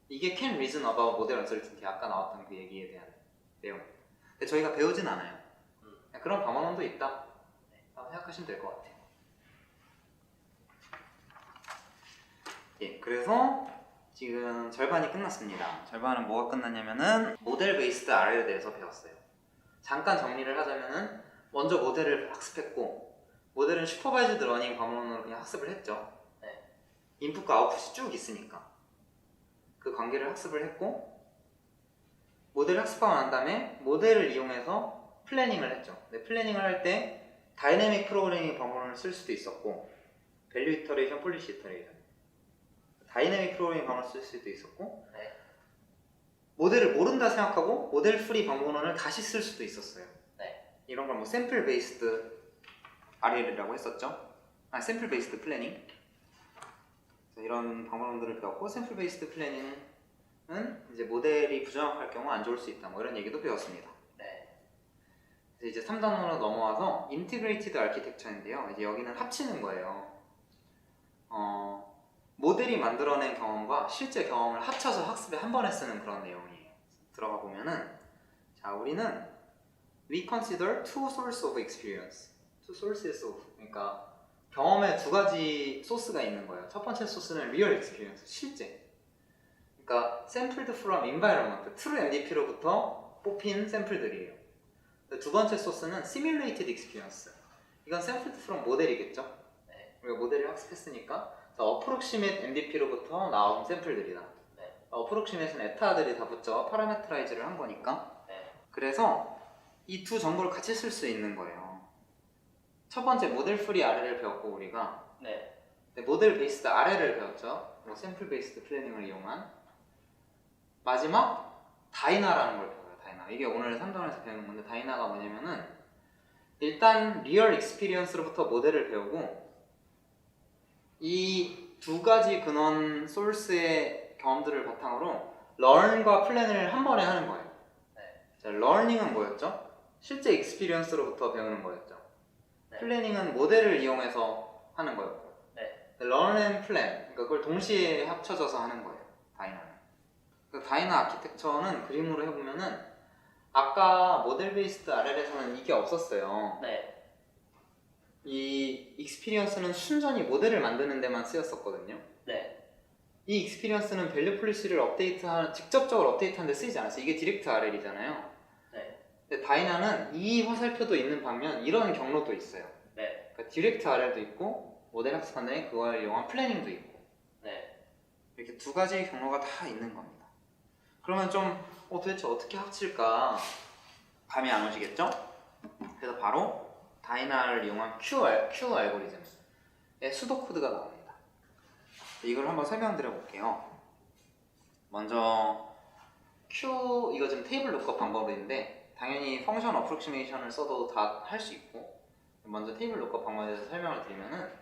이게 can reason about model uncertainty 아까 나왔던 그 얘기에 대한 내용입니다. 근데 저희가 배우진 않아요. 그냥 그런 방법론도 있다 라고 생각하시면 될 것 같아요. 예, 그래서 지금 절반이 끝났습니다. 절반은 뭐가 끝났냐면은 모델 베이스드 RL에 대해서 배웠어요. 잠깐 정리를 하자면은 먼저 모델을 학습했고 모델은 슈퍼바이즈드 러닝 방법론으로 그냥 학습을 했죠. 네. 인풋과 아웃풋이 쭉 있으니까 그 관계를 학습을 했고 모델을 학습하고 난 다음에 모델을 이용해서 플래닝을 했죠. 근데 플래닝을 할 때 다이내믹 프로그래밍 방법론을 쓸 수도 있었고 밸류 이터레이션, 폴리시 이터레이션 다이내믹 프로그래밍 방법을 쓸 수도 있었고 네. 모델을 모른다 생각하고 모델 프리 방법론을 다시 쓸 수도 있었어요. 네. 이런 걸 뭐 샘플 베이스드 RL이라고 했었죠. 샘플 베이스드 플래닝 이런 방법론들을 배웠고 샘플 베이스드 플래닝은 이제 모델이 부정확할 경우 안 좋을 수 있다 뭐 이런 얘기도 배웠습니다. 네. 이제 3단으로 넘어와서 인티그레이티드 아키텍처인데요. 이제 여기는 합치는 거예요. 모델이 만들어낸 경험과 실제 경험을 합쳐서 학습에 한 번에 쓰는 그런 내용이에요. 들어가 보면은 자 우리는 we consider two sources of experience, two sources of 그러니까 경험에 두 가지 소스가 있는 거예요. 첫 번째 소스는 real experience, 실제. 그러니까 sampled from environment, true MDP로부터 뽑힌 샘플들이에요. 두 번째 소스는 simulated experience. 이건 sampled from 모델이겠죠? 네. 우리가 모델을 학습했으니까 approximate MDP로부터 나온 샘플들이다. 네. approximate는 에타들이 다 붙죠. 파라메트라이즈를 한 거니까. 네. 그래서 이 두 정보를 같이 쓸 수 있는 거예요. 첫 번째 모델 프리 RL을 배웠고 우리가 네. 모델 베이스드 RL을 배웠죠. 뭐 샘플 베이스드 플래닝을 이용한 마지막 다이나라는 걸 배워요. 다이나. 이게 오늘 3단원에서 배우는 건데 다이나가 뭐냐면은 일단 리얼 익스피리언스로부터 모델을 배우고 이 두 가지 근원 소스의 경험들을 바탕으로 learn과 플랜을 한 번에 하는 거예요. 네. 자, learning은 뭐였죠? 실제 익스피리언스로부터 배우는 거였죠. 네. 플래닝은 모델을 이용해서 하는 거였고 네. learn and plan, 그러니까 그걸 동시에 합쳐져서 하는 거예요. 다이나는. 그 다이나 아키텍처는 그림으로 해보면은 아까 모델 베이스드 RL에서는 이게 없었어요. 네. 이 익스피리언스는 순전히 모델을 만드는 데만 쓰였었거든요. 네. 이 익스피리언스는 밸류 폴리시를 직접적으로 업데이트하는 데 쓰이지 않았어요. 이게 디렉트 RL이잖아요. 네. 근데 다이나는 이 화살표도 있는 반면 이런 경로도 있어요. 네. 그러니까 디렉트 RL도 있고 모델 학습하는 데 그걸 이용한 플래닝도 있고 네. 이렇게 두 가지 경로가 다 있는 겁니다. 그러면 좀 도대체 어떻게 합칠까 감이 안 오시겠죠? 그래서 바로 다이나를 이용한 Q 알고리즘의 수도 코드가 나옵니다. 이걸 한번 설명드려 볼게요. 먼저 Q 이거 지금 테이블 룩업 방법인데 당연히 펑션 어프로시메이션을 써도 다 할 수 있고, 먼저 테이블 룩업 방법에 대해서 설명을 드리면은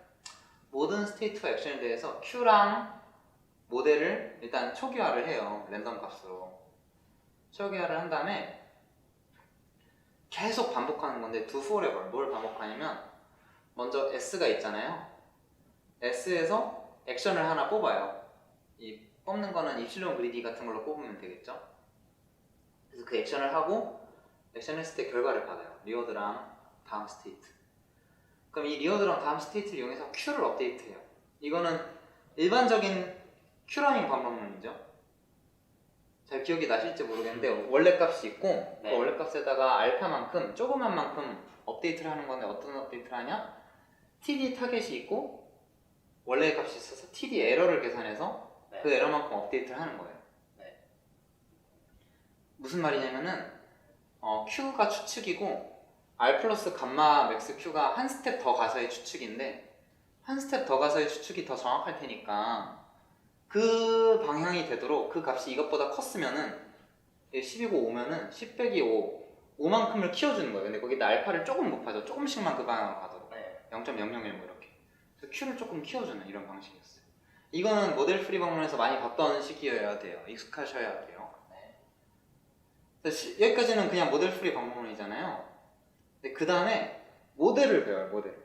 모든 스테이트와 액션에 대해서 Q랑 모델을 일단 초기화를 해요. 랜덤 값으로 초기화를 한 다음에 계속 반복하는 건데 do forever. 뭘 반복하냐면 먼저 S가 있잖아요. S에서 액션을 하나 뽑아요. 이 뽑는 거는 입실론 그리디 같은 걸로 뽑으면 되겠죠. 그래서 그 액션을 하고 액션 했을 때 결과를 받아요. 리워드랑 다음 스테이트. 그럼 이 리워드랑 다음 스테이트를 이용해서 Q를 업데이트해요. 이거는 일반적인 Q라밍 방법론이죠. 잘 기억이 나실지 모르겠는데 원래 값이 있고 그 원래 값에다가 알파만큼 조그만 만큼 업데이트를 하는 건데 어떤 업데이트를 하냐? TD 타겟이 있고 원래 값이 있어서 TD 에러를 계산해서 그 에러만큼 업데이트를 하는 거예요. 무슨 말이냐면은 Q가 추측이고 R 플러스 감마 맥스 Q가 한 스텝 더 가서의 추측인데 한 스텝 더 가서의 추측이 더 정확할 테니까 그 방향이 되도록 그 값이 이것보다 컸으면은 10이고 5면은 10 빼기 5만큼을 키워주는 거예요. 근데 거기다 알파를 조금 높아져. 조금씩만 그 방향으로 가도록 0.001 뭐 이렇게. 그래서 Q를 조금 키워주는 이런 방식이었어요. 이거는 모델 프리 방문에서 많이 봤던 식이어야 돼요. 익숙하셔야 돼요. 여기까지는 그냥 모델 프리 방법론이잖아요. 근데 그 다음에 모델을 배워요. 모델.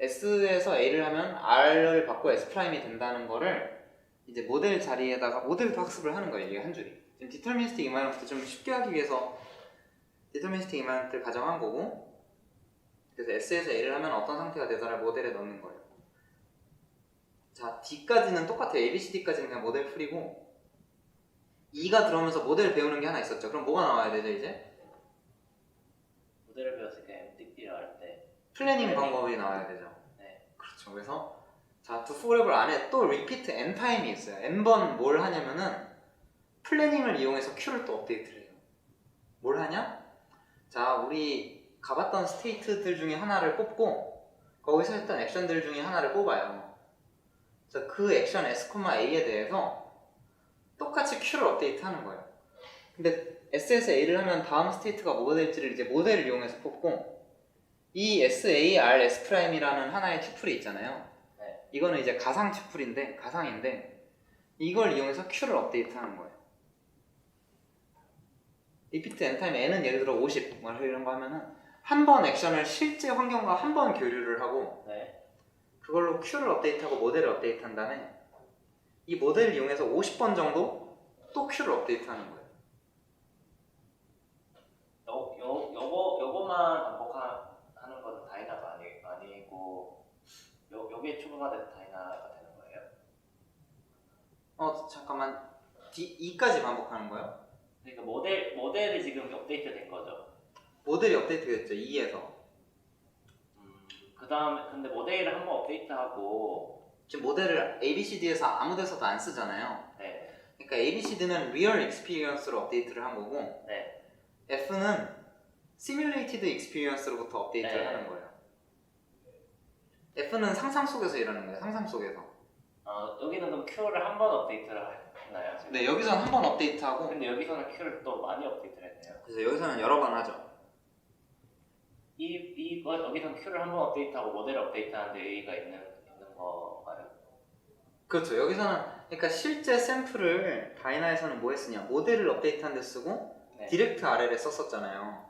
S에서 A를 하면 R을 받고 S'이 된다는 거를 이제 모델 자리에다가 모델도 학습을 하는 거예요. 이게 한 줄이. 지금 디터미니스틱 이마이먼트 좀 쉽게 하기 위해서 디터미니스틱 이마이먼트를 가정한 거고, 그래서 S에서 A를 하면 어떤 상태가 되더라 모델에 넣는 거예요. 자, D까지는 똑같아요. A, B, C, D까지는 그냥 모델 풀이고 E가 들어오면서 모델 배우는 게 하나 있었죠. 그럼 뭐가 나와야 되죠 이제? 모델을 배웠을 때 MDP를 할 때 플래닝 방법이 나와야 되죠. 네. 그렇죠. 그래서 자, do forever 안에 또 repeat n 타임이 있어요. n번 뭘 하냐면은 플래닝을 이용해서 Q를 또 업데이트를 해요. 뭘 하냐? 자, 우리 가봤던 스테이트들 중에 하나를 뽑고 거기서 했던 액션들 중에 하나를 뽑아요. 자, 그 액션 S,A에 대해서 똑같이 Q를 업데이트하는 거예요. 근데 S에서 A를 하면 다음 스테이트가 뭐가 될지를 이제 모델을 이용해서 뽑고, 이 SAR S'이라는 하나의 튜플이 있잖아요. 이거는 이제 가상 튜플인데, 가상인데 이걸 이용해서 Q를 업데이트하는 거예요. 리피트 n타임 n은 예를 들어 50 뭐 이런 거 하면은 한 번 액션을 실제 환경과 한 번 교류를 하고 그걸로 Q를 업데이트하고 모델을 업데이트한 다음에 이 모델을 이용해서 50번 정도 또 Q를 업데이트하는 거예요. 요거만 반복하는 건 다이나가 아니고 요게 추가가 돼서 다이나가 되는 거예요? 잠깐만. E까지 반복하는 거예요? 그러니까 모델이 지금 업데이트 된 거죠. 모델이 업데이트 됐죠. E에서. 그 다음에 근데 모델을 한번 업데이트하고 지금 모델을 ABCD에서 아무 데서도 안 쓰잖아요. 그러니까 ABCD는 Real Experience로 업데이트를 한 거고 F는 Simulated Experience로부터 업데이트를 하는 거예요. F는 상상 속에서 일하는 거예요. 상상 속에서. 여기는 그럼 Q를 한 번 업데이트를 했나요? 지금? 네, 여기서는 한 번 업데이트하고 근데 여기서는 Q를 또 많이 업데이트를 했네요. 그래서 여기서는 여러 번 하죠. 여기서는 Q를 한 번 업데이트하고 모델을 업데이트하는데 A가 있는 거가요? 그렇죠. 여기서는 그러니까 실제 샘플을 다이나에서는 뭐 했으냐? 모델을 업데이트한 데 쓰고 디렉트 RL에 썼었잖아요.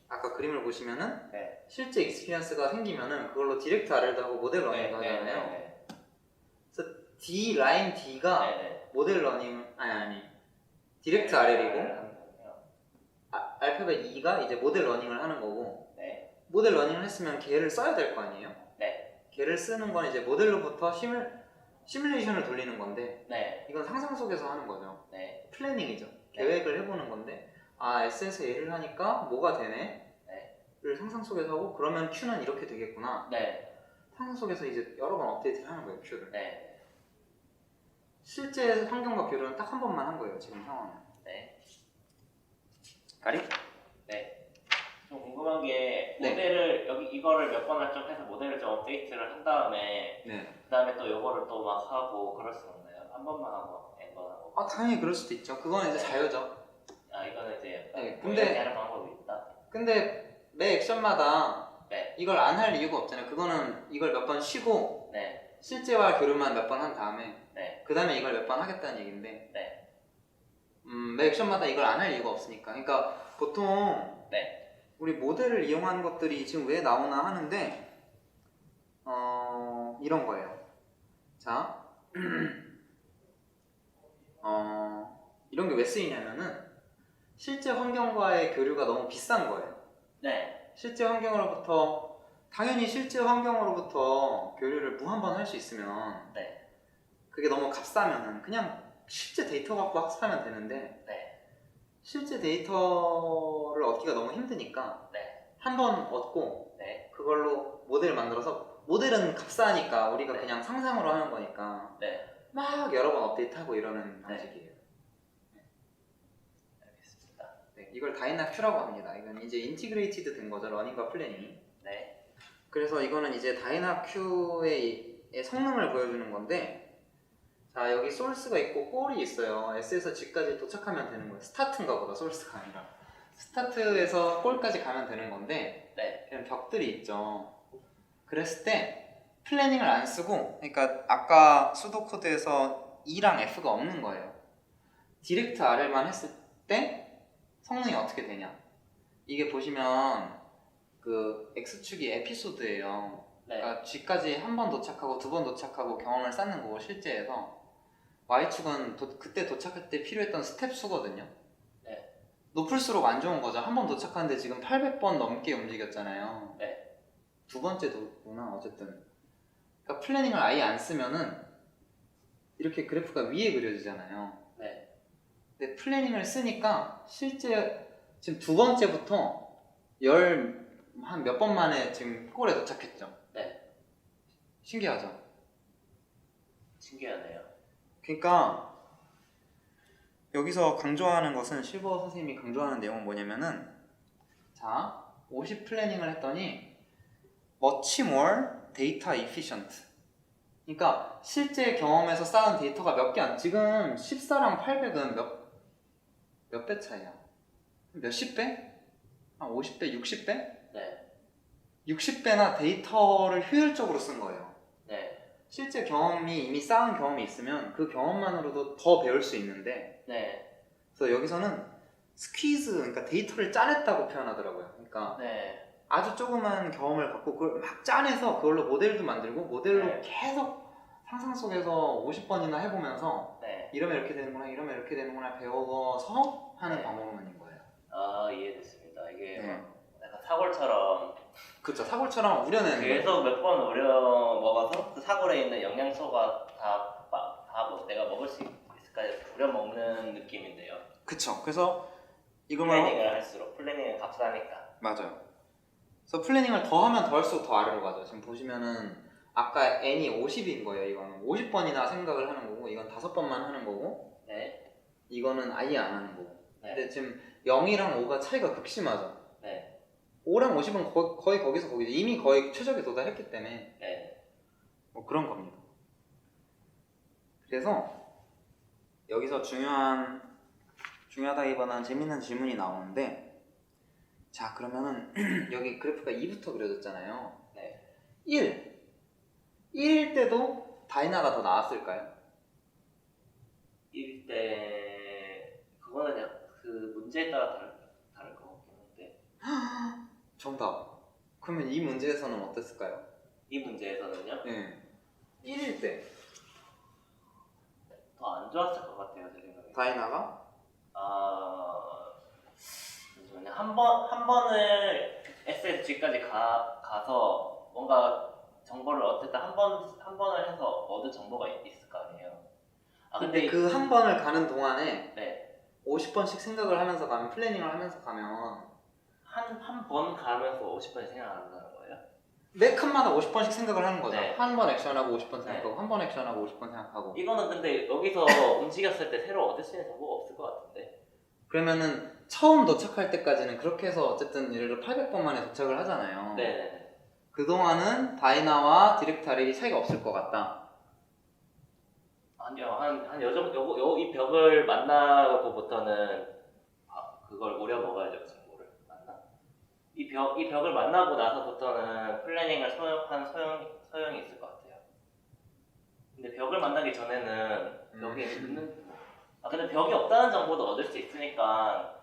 아까 그림을 보시면은 실제 익스피리언스가 생기면은 그걸로 디렉트 RL도 하고 모델 러닝도 하잖아요. 그래서 D 라인 D가 모델 러닝 아니 디렉트 RL이고 알파벳 E가 이제 모델 러닝을 하는 거고 모델 러닝을 했으면 걔를 써야 될 거 아니에요? 걔를 쓰는 건 이제 모델로부터 시뮬레이션을 돌리는 건데 이건 상상 속에서 하는 거죠. 플래닝이죠. 계획을 해보는 건데 S에서 A를 하니까 뭐가 되네? 를 상상 속에서 하고 그러면 Q는 이렇게 되겠구나. 상상 속에서 이제 여러 번 업데이트를 하는 거예요. Q를. 실제 환경과 교류는 딱 한 번만 한 거예요. 지금 상황은. 가리? 좀 궁금한 게 네. 모델을 여기 이거를 몇 번을 좀 해서 모델을 좀 업데이트를 한 다음에 네. 그다음에 또 요거를 또 막 하고 그럴 수 없나요? 한 번만 하고 N번 하고. 당연히 그럴 수도 있죠. 그거는 이제 자유죠. 아 이거는 이제 약간 네, 뭐 근데- 이렇게 하는 방법이 있다. 근데 매 액션마다 네. 이걸 안 할 이유가 없잖아요. 그거는 이걸 몇 번 쉬고 네. 실제와 교류만 몇 번 한 다음에 네. 그 다음에 이걸 몇 번 하겠다는 얘기인데 네. 매 액션마다 이걸 안 할 이유가 없으니까. 그러니까 보통 네. 우리 모델을 이용하는 것들이 지금 왜 나오나 하는데 이런 거예요. 자, 이런 게 왜 쓰이냐면은 실제 환경과의 교류가 너무 비싼 거예요. 네. 실제 환경으로부터 당연히 실제 환경으로부터 교류를 무한번 할 수 있으면 네. 그게 너무 값싸면은 그냥 실제 데이터 갖고 학습하면 되는데 네. 실제 데이터를 얻기가 너무 힘드니까 네. 한 번 얻고 네. 그걸로 모델을 만들어서 모델은 값싸니까 우리가 네. 그냥 상상으로 하는 거니까 네. 막 여러 번 업데이트하고 이러는 방식이에요. 알겠습니다. 네, 이걸 다이나큐라고 합니다. 이건 이제 인티그레이티드 된 거죠, 러닝과 플래닝이. 네. 그래서 이거는 이제 다이나큐의 성능을 보여주는 건데, 자 여기 소스가 있고 골이 있어요. S에서 G까지 도착하면 되는 거예요. 스타트인가 보다, 소스가 아니라. 스타트에서 골까지 가면 되는 건데, 네. 그냥 벽들이 있죠. 그랬을 때 플래닝을 안 쓰고, 그러니까 아까 수도 코드에서 E랑 F가 없는 거예요. 디렉트 R만 했을 때 성능이 어떻게 되냐? 이게 보시면 그 X축이 에피소드예요. 네. 그러니까 G까지 한 번 도착하고 두 번 도착하고 경험을 쌓는 거고, 실제에서 Y축은 그때 도착할 때 필요했던 스텝 수거든요. 네. 높을수록 안 좋은 거죠. 한 번 도착하는데 지금 800번 넘게 움직였잖아요. 네. 두 번째도구나. 어쨌든 그러니까 플래닝을 아예 안 쓰면은 이렇게 그래프가 위에 그려지잖아요. 네. 근데 플래닝을 쓰니까 실제 지금 두 번째부터 한 몇 번 만에 지금 골에 도착했죠. 네. 신기하죠. 신기하네요. 그러니까 여기서 강조하는 것은, 실버 선생님이 강조하는 내용은 뭐냐면은, 자 50 플래닝을 했더니 much more data efficient. 그러니까 실제 경험에서 쌓은 데이터가 몇 개 안, 지금 14랑 800은 몇 배 차이야? 몇십 배? 한 50배, 60배? 네. 60배나 데이터를 효율적으로 쓴 거예요. 네. 실제 경험이 이미 쌓은 경험이 있으면 그 경험만으로도 더 배울 수 있는데, 네. 그래서 여기서는 스퀴즈, 그러니까 데이터를 짜냈다고 표현하더라고요. 그러니까 네. 아주 조그만 경험을 갖고 그걸 막 짜내서 그걸로 모델도 만들고, 모델로 네. 계속 상상 속에서 50번이나 해보면서 네. 이러면 이렇게 되는구나, 이러면 이렇게 되는구나 배워서 하는 네. 방법론인 거예요. 아 이해됐습니다. 이게 네. 막 약간 사골처럼 그쵸, 사골처럼 우려내는 거예요. 계속 몇 번 우려 먹어서 그 사골에 있는 영양소가 다 내가 먹을 수 있을까 우려 먹는 느낌인데요. 그쵸. 그래서 플래닝을 할수록 플래닝은 값싸니까. 맞아요. 그래서 플래닝을 더 하면 더 할수록 더 아래로 가죠. 지금 보시면은 아까 n이 50인 거예요. 이거는 50번이나 생각을 하는 거고, 이건 5번만 하는 거고, 네. 이거는 아예 안 하는 거고. 네. 근데 지금 0이랑 5가 차이가 극심하죠. 네. 5랑 50은 거의 거기서 거기죠. 이미 거의 최적에 도달했기 때문에 네. 뭐 그런 겁니다. 그래서 여기서 중요하다기보다는 재밌는 질문이 나오는데, 자 그러면은 여기 그래프가 2부터 그려졌잖아요. 네. 1일 때도 다이나가 더 나았을까요? 이럴 때 그거는 그냥 그 문제에 따라 다를 것 같긴 한데 정답. 그러면 이 문제에서는 어땠을까요? 이 문제에서는요 네. 1일 때 더 안 좋았을 것 같아요 제 생각에. 다이나가? 잠시만요. 한 번을 SSG까지 가서 뭔가 정보를 어쨌든 한 번을 해서 얻은 정보가 있을 거 아니에요. 근데 그 한 번을 가는 동안에 네. 50번씩 생각을 하면서 가면, 플래닝을 하면서 가면 한 번 가면서 50번이 생각난다는 거예요? 매 칸마다 50번씩 생각을 하는 거죠. 네. 한 번 액션하고 50번 네. 생각하고, 한 번 액션하고 50번 생각하고. 이거는 근데 여기서 움직였을 때 새로 얻을 수 있는 정보가 없을 것 같은데. 그러면은 처음 도착할 때까지는 그렇게 해서 어쨌든 예를 들어 800번 만에 도착을 하잖아요. 네네네. 그동안은 다이나와 디렉트 RL이 차이가 없을 것 같다. 아니요, 이 벽을 만나고부터는 그걸 우려 먹어야죠, 정보를. 맞나? 이 벽을 만나고 나서부터는 플래닝을 소용이 있을 것 같아요. 근데 벽을 만나기 전에는 벽에 있는, 근데 벽이 없다는 정보도 얻을 수 있으니까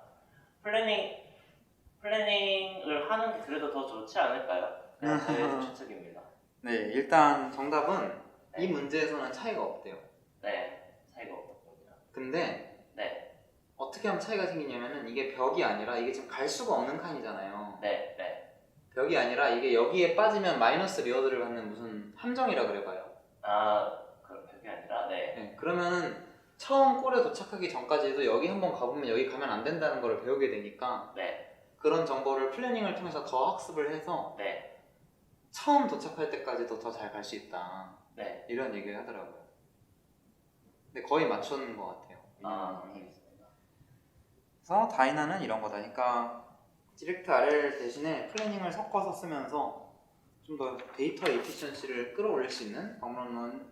플래닝을 하는 게 그래도 더 좋지 않을까요? 그냥 저의 추측입니다. 네, 일단 정답은 네. 이 문제에서는 차이가 없대요. 네, 차이가 없군요. 근데 네, 어떻게 하면 차이가 생기냐면은 이게 벽이 아니라 이게 지금 갈 수가 없는 칸이잖아요. 네, 네. 벽이 아니라 이게 여기에 빠지면 마이너스 리워드를 받는 무슨 함정이라 그래봐요. 그럼 벽이 아니라, 네. 네, 그러면은 처음 골에 도착하기 전까지도 여기 한번 가보면 여기 가면 안 된다는 걸 배우게 되니까 네, 그런 정보를 플래닝을 통해서 더 학습을 해서 네, 처음 도착할 때까지도 더 잘 갈 수 있다. 네. 이런 얘기를 하더라고요. 근데 거의 맞췄는 것 같아요. 알겠습니다. 그래서 다이나는 이런 거다. 그러니까 디렉트 RL 대신에 플래닝을 섞어서 쓰면서 좀 더 데이터 에피션시를 끌어올릴 수 있는 방법론이라고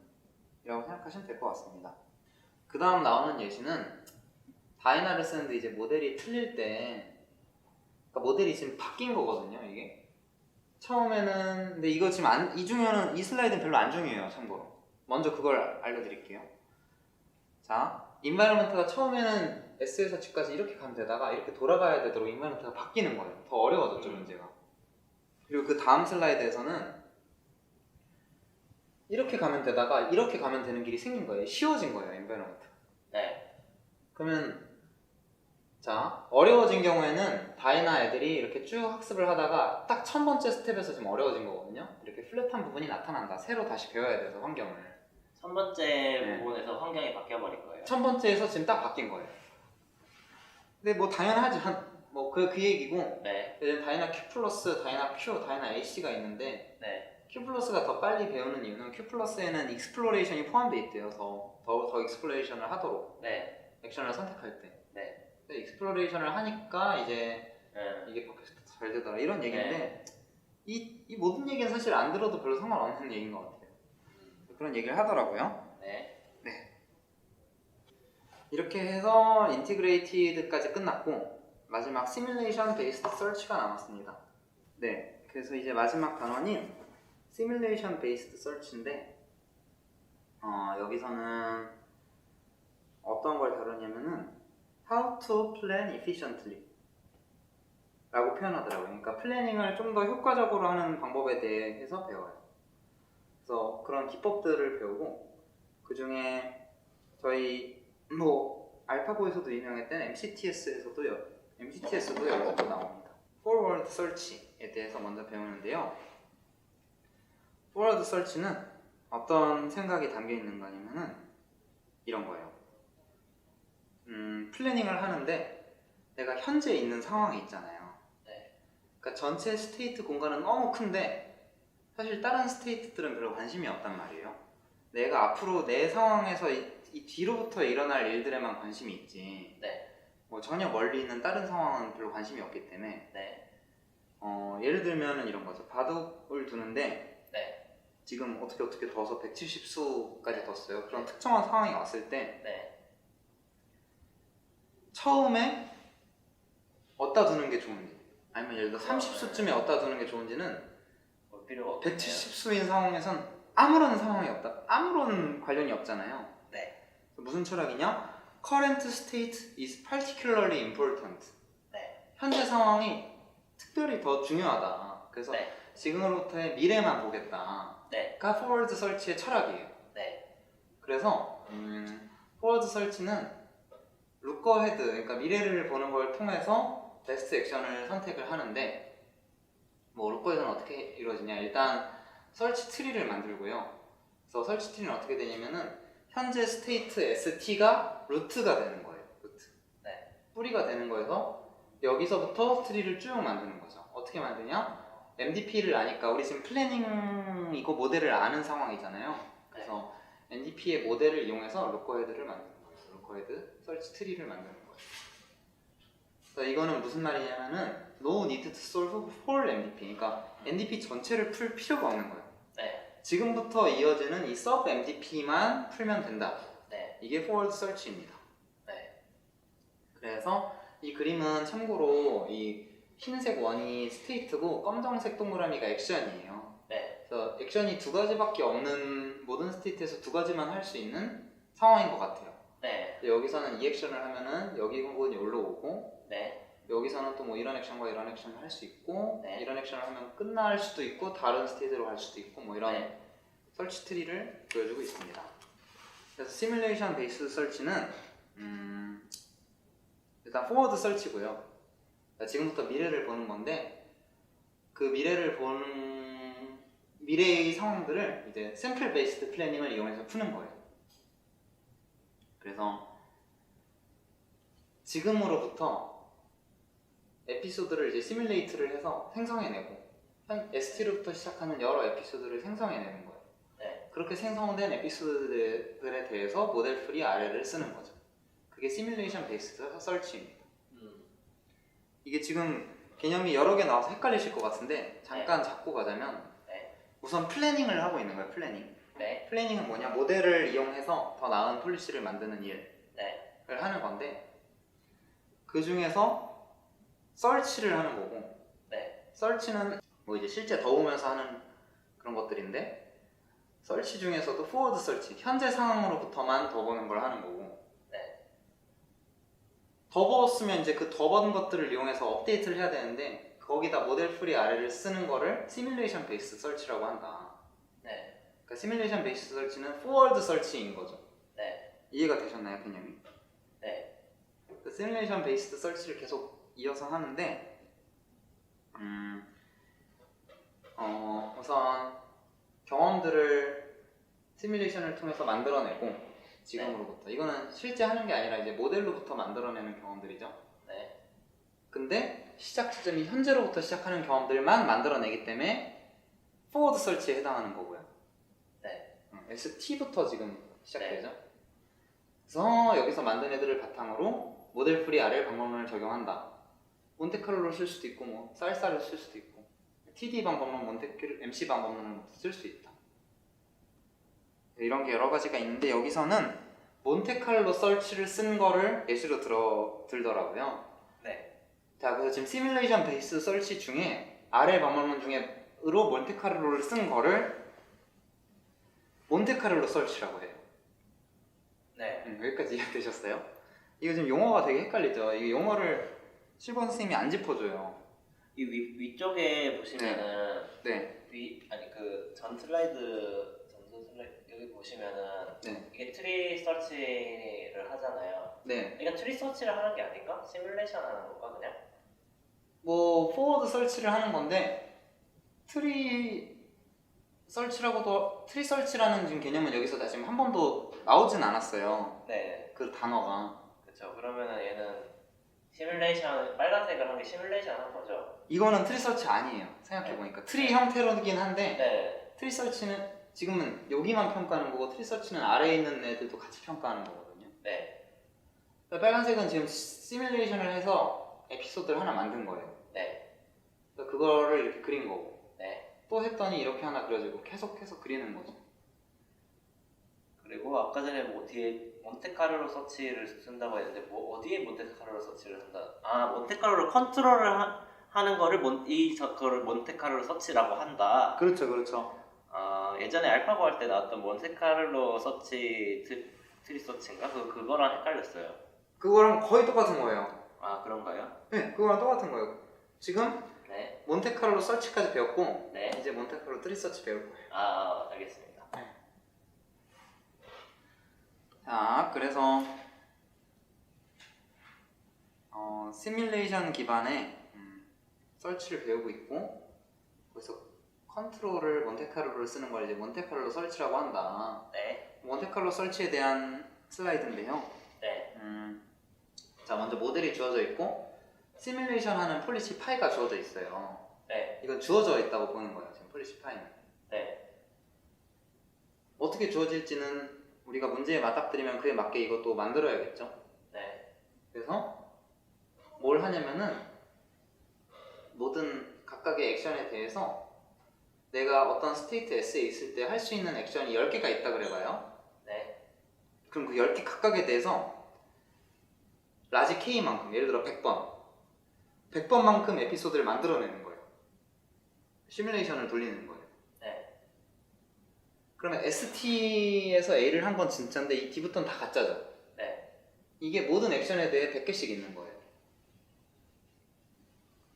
생각하시면 될 것 같습니다. 그 다음 나오는 예시는 다이나를 쓰는데 이제 모델이 틀릴 때, 그러니까 모델이 지금 바뀐 거거든요. 이게 처음에는, 근데 이거 지금 이 중요한 이 슬라이드는 별로 안 중요해요. 참고로 먼저 그걸 알려드릴게요. 자, 인바이러먼트가 처음에는 S에서 G까지 이렇게 가면 되다가 이렇게 돌아가야 되도록 인바이러먼트가 바뀌는 거예요. 더 어려워졌죠, 문제가. 그리고 그 다음 슬라이드에서는 이렇게 가면 되다가 이렇게 가면 되는 길이 생긴 거예요. 쉬워진 거예요, 인바이러먼트가. 네, 그러면 자, 어려워진 경우에는 다이나 애들이 이렇게 쭉 학습을 하다가 딱 1000번째 스텝에서 좀 어려워진 거거든요. 이렇게 플랫한 부분이 나타난다. 새로 다시 배워야 돼서 환경을. 첫 번째 부분에서 환경이 바뀌어버릴 거예요. 1000번째에서 지금 딱 바뀐 거예요. 근데 뭐 당연하지. 뭐 그 얘기고. 네, 이제 다이나 Q 플러스, 다이나 Q, 다이나 AC가 있는데 네, Q 플러스가 더 빨리 배우는 이유는 Q 플러스에는 익스플로레이션이 포함되어 있대요. 더 익스플로레이션을 하도록. 네, 액션을 선택할 때. 네. 근데 익스플로레이션을 하니까 이제 이게 바뀌어서 잘 되더라 이런 얘기인데 이 모든 얘기는 사실 안 들어도 별로 상관없는 얘기인 것 같아요. 그런 얘기를 하더라고요. 네. 이렇게 해서 인티그레이티드까지 끝났고 마지막 시뮬레이션 베이스드 서치가 남았습니다. 네, 그래서 이제 마지막 단원이 시뮬레이션 베이스드 서치인데 여기서는 어떤 걸 다루냐면은 How to plan efficiently 라고 표현하더라고요. 그러니까 플래닝을 좀 더 효과적으로 하는 방법에 대해서 배워요. 그래서 그런 기법들을 배우고 그 중에 저희 뭐 알파고에서도 유명했던 MCTS도 여기서 또 나옵니다. Forward Search에 대해서 먼저 배우는데요. Forward Search는 어떤 생각이 담겨 있는 거냐면은 이런 거예요. 플래닝을 하는데 내가 현재 있는 상황이 있잖아요. 그러니까 전체 스테이트 공간은 너무 큰데 사실 다른 스테이트들은 별로 관심이 없단 말이에요. 내가 앞으로 내 상황에서 이 뒤로부터 일어날 일들에만 관심이 있지 뭐 전혀 멀리 있는 다른 상황은 별로 관심이 없기 때문에 예를 들면 이런 거죠. 바둑을 두는데 지금 어떻게 둬서 170수까지 뒀어요. 그런 특정한 상황이 왔을 때 처음에 어디다 두는 게 좋은지 아니면 예를 들어 30수쯤에 어디다 두는 게 좋은지는 170수인 상황에선 아무런 상황이 없다. 아무런 관련이 없잖아요. 무슨 철학이냐? Current state is particularly important. 현재 상황이 특별히 더 중요하다. 그래서 지금으로부터의 미래만 보겠다. 가 Forward Search의 철학이에요. 그래서 Forward Search는 Look Ahead, 그러니까 미래를 보는 걸 통해서 베스트 액션을 선택을 하는데 뭐 Look Ahead는 어떻게 이루어지냐? 일단 설치 트리를 만들고요. 그래서 설치 트리는 어떻게 되냐면은 현재 스테이트 ST가 루트가 되는 거예요. 뿌리가 되는 거여서 여기서부터 트리를 쭉 만드는 거죠. 어떻게 만드냐? MDP를 아니까 우리 지금 플래닝이고 모델을 아는 상황이잖아요. 그래서 MDP의 모델을 이용해서 로커헤드를 만드는 거예요. 로커헤드 설치 트리를 만드는 거예요. 그래서 이거는 무슨 말이냐면은 no need to solve whole MDP. 그러니까 MDP 전체를 풀 필요가 없는 거예요. 네. 지금부터 이어지는 이 sub MDP만 풀면 된다. 네. 이게 forward search입니다. 네. 그래서 이 그림은 참고로 이 흰색 원이 스테이트고 검정색 동그라미가 액션이에요. 네. 그래서 액션이 두 가지밖에 없는 모든 스테이트에서 두 가지만 할 수 있는 상황인 것 같아요. 네. 여기서는 이 액션을 하면은 여기 부분이 올라오고 네. 여기서는 또 뭐 이런 액션과 이런 액션을 할 수 있고 네. 이런 액션을 하면 끝날 수도 있고 다른 스테이트로 갈 수도 있고 뭐 이런 네. 설치 트리를 보여주고 있습니다. 그래서 시뮬레이션 베이스 설치는 일단 포워드 설치고요. 지금부터 미래를 보는 건데 그 미래를 보는 미래의 상황들을 이제 샘플 베이스드 플래닝을 이용해서 푸는 거예요. 그래서 지금으로부터 에피소드를 이제 시뮬레이트를 해서 생성해내고 한 ST로부터 시작하는 여러 에피소드를 생성해내는 거예요. 네. 그렇게 생성된 에피소드들에 대해서 모델 풀이 아래를 쓰는 거죠. 그게 시뮬레이션 베이스드 설치입니다. 이게 지금 개념이 여러 개 나와서 헷갈리실 것 같은데 잠깐 잡고 가자면 네. 우선 플래닝을 하고 있는 거예요. 플래닝. 네. 플래닝은 뭐냐? 모델을 이용해서 더 나은 폴리시를 만드는 일을 네. 하는 건데 그 중에서 서치를 하는 거고 네. 서치는 뭐 이제 실제 더보면서 하는 그런 것들인데 서치 중에서도 포워드 서치, 현재 상황으로부터만 더보는 걸 하는 거고 네. 더보았으면 이제 그 더본 것들을 이용해서 업데이트를 해야 되는데 거기다 모델 풀이 아래를 쓰는 거를 시뮬레이션 베이스 설치라고 한다. 네. 그러니까 시뮬레이션 베이스 설치는 포워드 설치인 거죠. 네. 이해가 되셨나요, 개념이? 네. 그 시뮬레이션 베이스 설치를 계속 이어서 하는데 우선 경험들을 시뮬레이션을 통해서 만들어내고 지금으로부터 이거는 실제 하는 게 아니라 이제 모델로부터 만들어내는 경험들이죠. 네. 근데 시작 지점이 현재로부터 시작하는 경험들만 만들어내기 때문에 포워드 설치에 해당하는 거고요. 네. ST부터 지금 시작되죠. 그래서 여기서 만든 애들을 바탕으로 모델 풀이 아래 방법론을 적용한다. 몬테카를로 쓸 수도 있고 뭐 쌀쌀을 쓸 수도 있고 TD 방법론, MC 방법론을 쓸 수 있다. 이런 게 여러 가지가 있는데 여기서는 몬테칼로 설치를 쓴 거를 예시로 들더라고요. 네. 자, 그래서 지금 시뮬레이션 베이스 설치 중에 아래 방법론 중에로 몬테카를로를 쓴 거를 몬테카를로 설치라고 해요. 네. 여기까지 이해되셨어요? 이거 지금 용어가 되게 헷갈리죠. 이 용어를 실버 선생님이 안 짚어줘요. 이 위쪽에 보시면은 네. 아니 그 전 슬라이드 여기 보시면은 네. 이게 트리 서치를 하잖아요. 네. 이건 트리 서치를 하는 게 아닌가? 시뮬레이션 하는 건가 그냥? 뭐 포워드 설치를 하는 건데 트리 설치라는 지금 개념은 여기서 지금 한 번도 나오진 않았어요. 네. 그 단어가. 그렇죠. 그러면은 얘는 시뮬레이션 빨간색을 한 게 시뮬레이션 한 거죠. 이거는 트리 설치 아니에요. 생각해보니까 트리 형태로긴 한데 네. 트리 설치는 지금은 여기만 평가하는 거고 트리 설치는 아래에 있는 애들도 같이 평가하는 거거든요. 네. 빨간색은 지금 시뮬레이션을 해서 에피소드를 하나 만든 거예요. 네. 그래서 그거를 이렇게 그린 거고 네. 또 했더니 이렇게 하나 그려지고 계속해서 그리는 거죠. 그리고 아까 전에 뭐 뒤에 몬테카를로 서치를 쓴다고 했는데 뭐 어디에 몬테카를로 서치를 한다? 아 몬테카를로 컨트롤을 하는 거를 그거를 몬테카를로 서치라고 한다. 그렇죠, 그렇죠. 아 예전에 알파고 할 때 나왔던 몬테카를로 서치 트리 서치인가? 그거랑 헷갈렸어요. 그거랑 거의 똑같은 거예요. 아 그런가요? 네, 그거랑 똑같은 거예요. 지금 네. 몬테카를로 설치까지 배웠고 네. 이제 몬테카를로 트리 설치 배울 거예요. 알겠습니다. 자, 그래서 시뮬레이션 기반의 설치를 배우고 있고 거기서 컨트롤을 몬테카를로를 쓰는 걸 이제 몬테카를로 설치라고 한다. 네. 몬테카를로 설치에 대한 슬라이드인데요. 네. 자, 먼저 모델이 주어져 있고 시뮬레이션 하는 폴리시 파이가 주어져 있어요. 네. 이건 주어져 있다고 보는 거예요. 지금 폴리시 파이는. 네. 어떻게 주어질지는 우리가 문제에 맞닥뜨리면 그에 맞게 이것도 만들어야겠죠. 네. 그래서 뭘 하냐면은 모든 각각의 액션에 대해서 내가 어떤 스테이트 S에 있을 때 할 수 있는 액션이 10개가 있다 그래봐요. 네. 그럼 그 10개 각각에 대해서 라지 K만큼, 예를 들어 100번만큼 에피소드를 만들어내는 거예요. 시뮬레이션을 돌리는 거예요. 네. 그러면 ST에서 A를 한 건 진짜인데 이 D부터는 다 가짜죠. 네. 이게 모든 액션에 대해 100개씩 있는 거예요.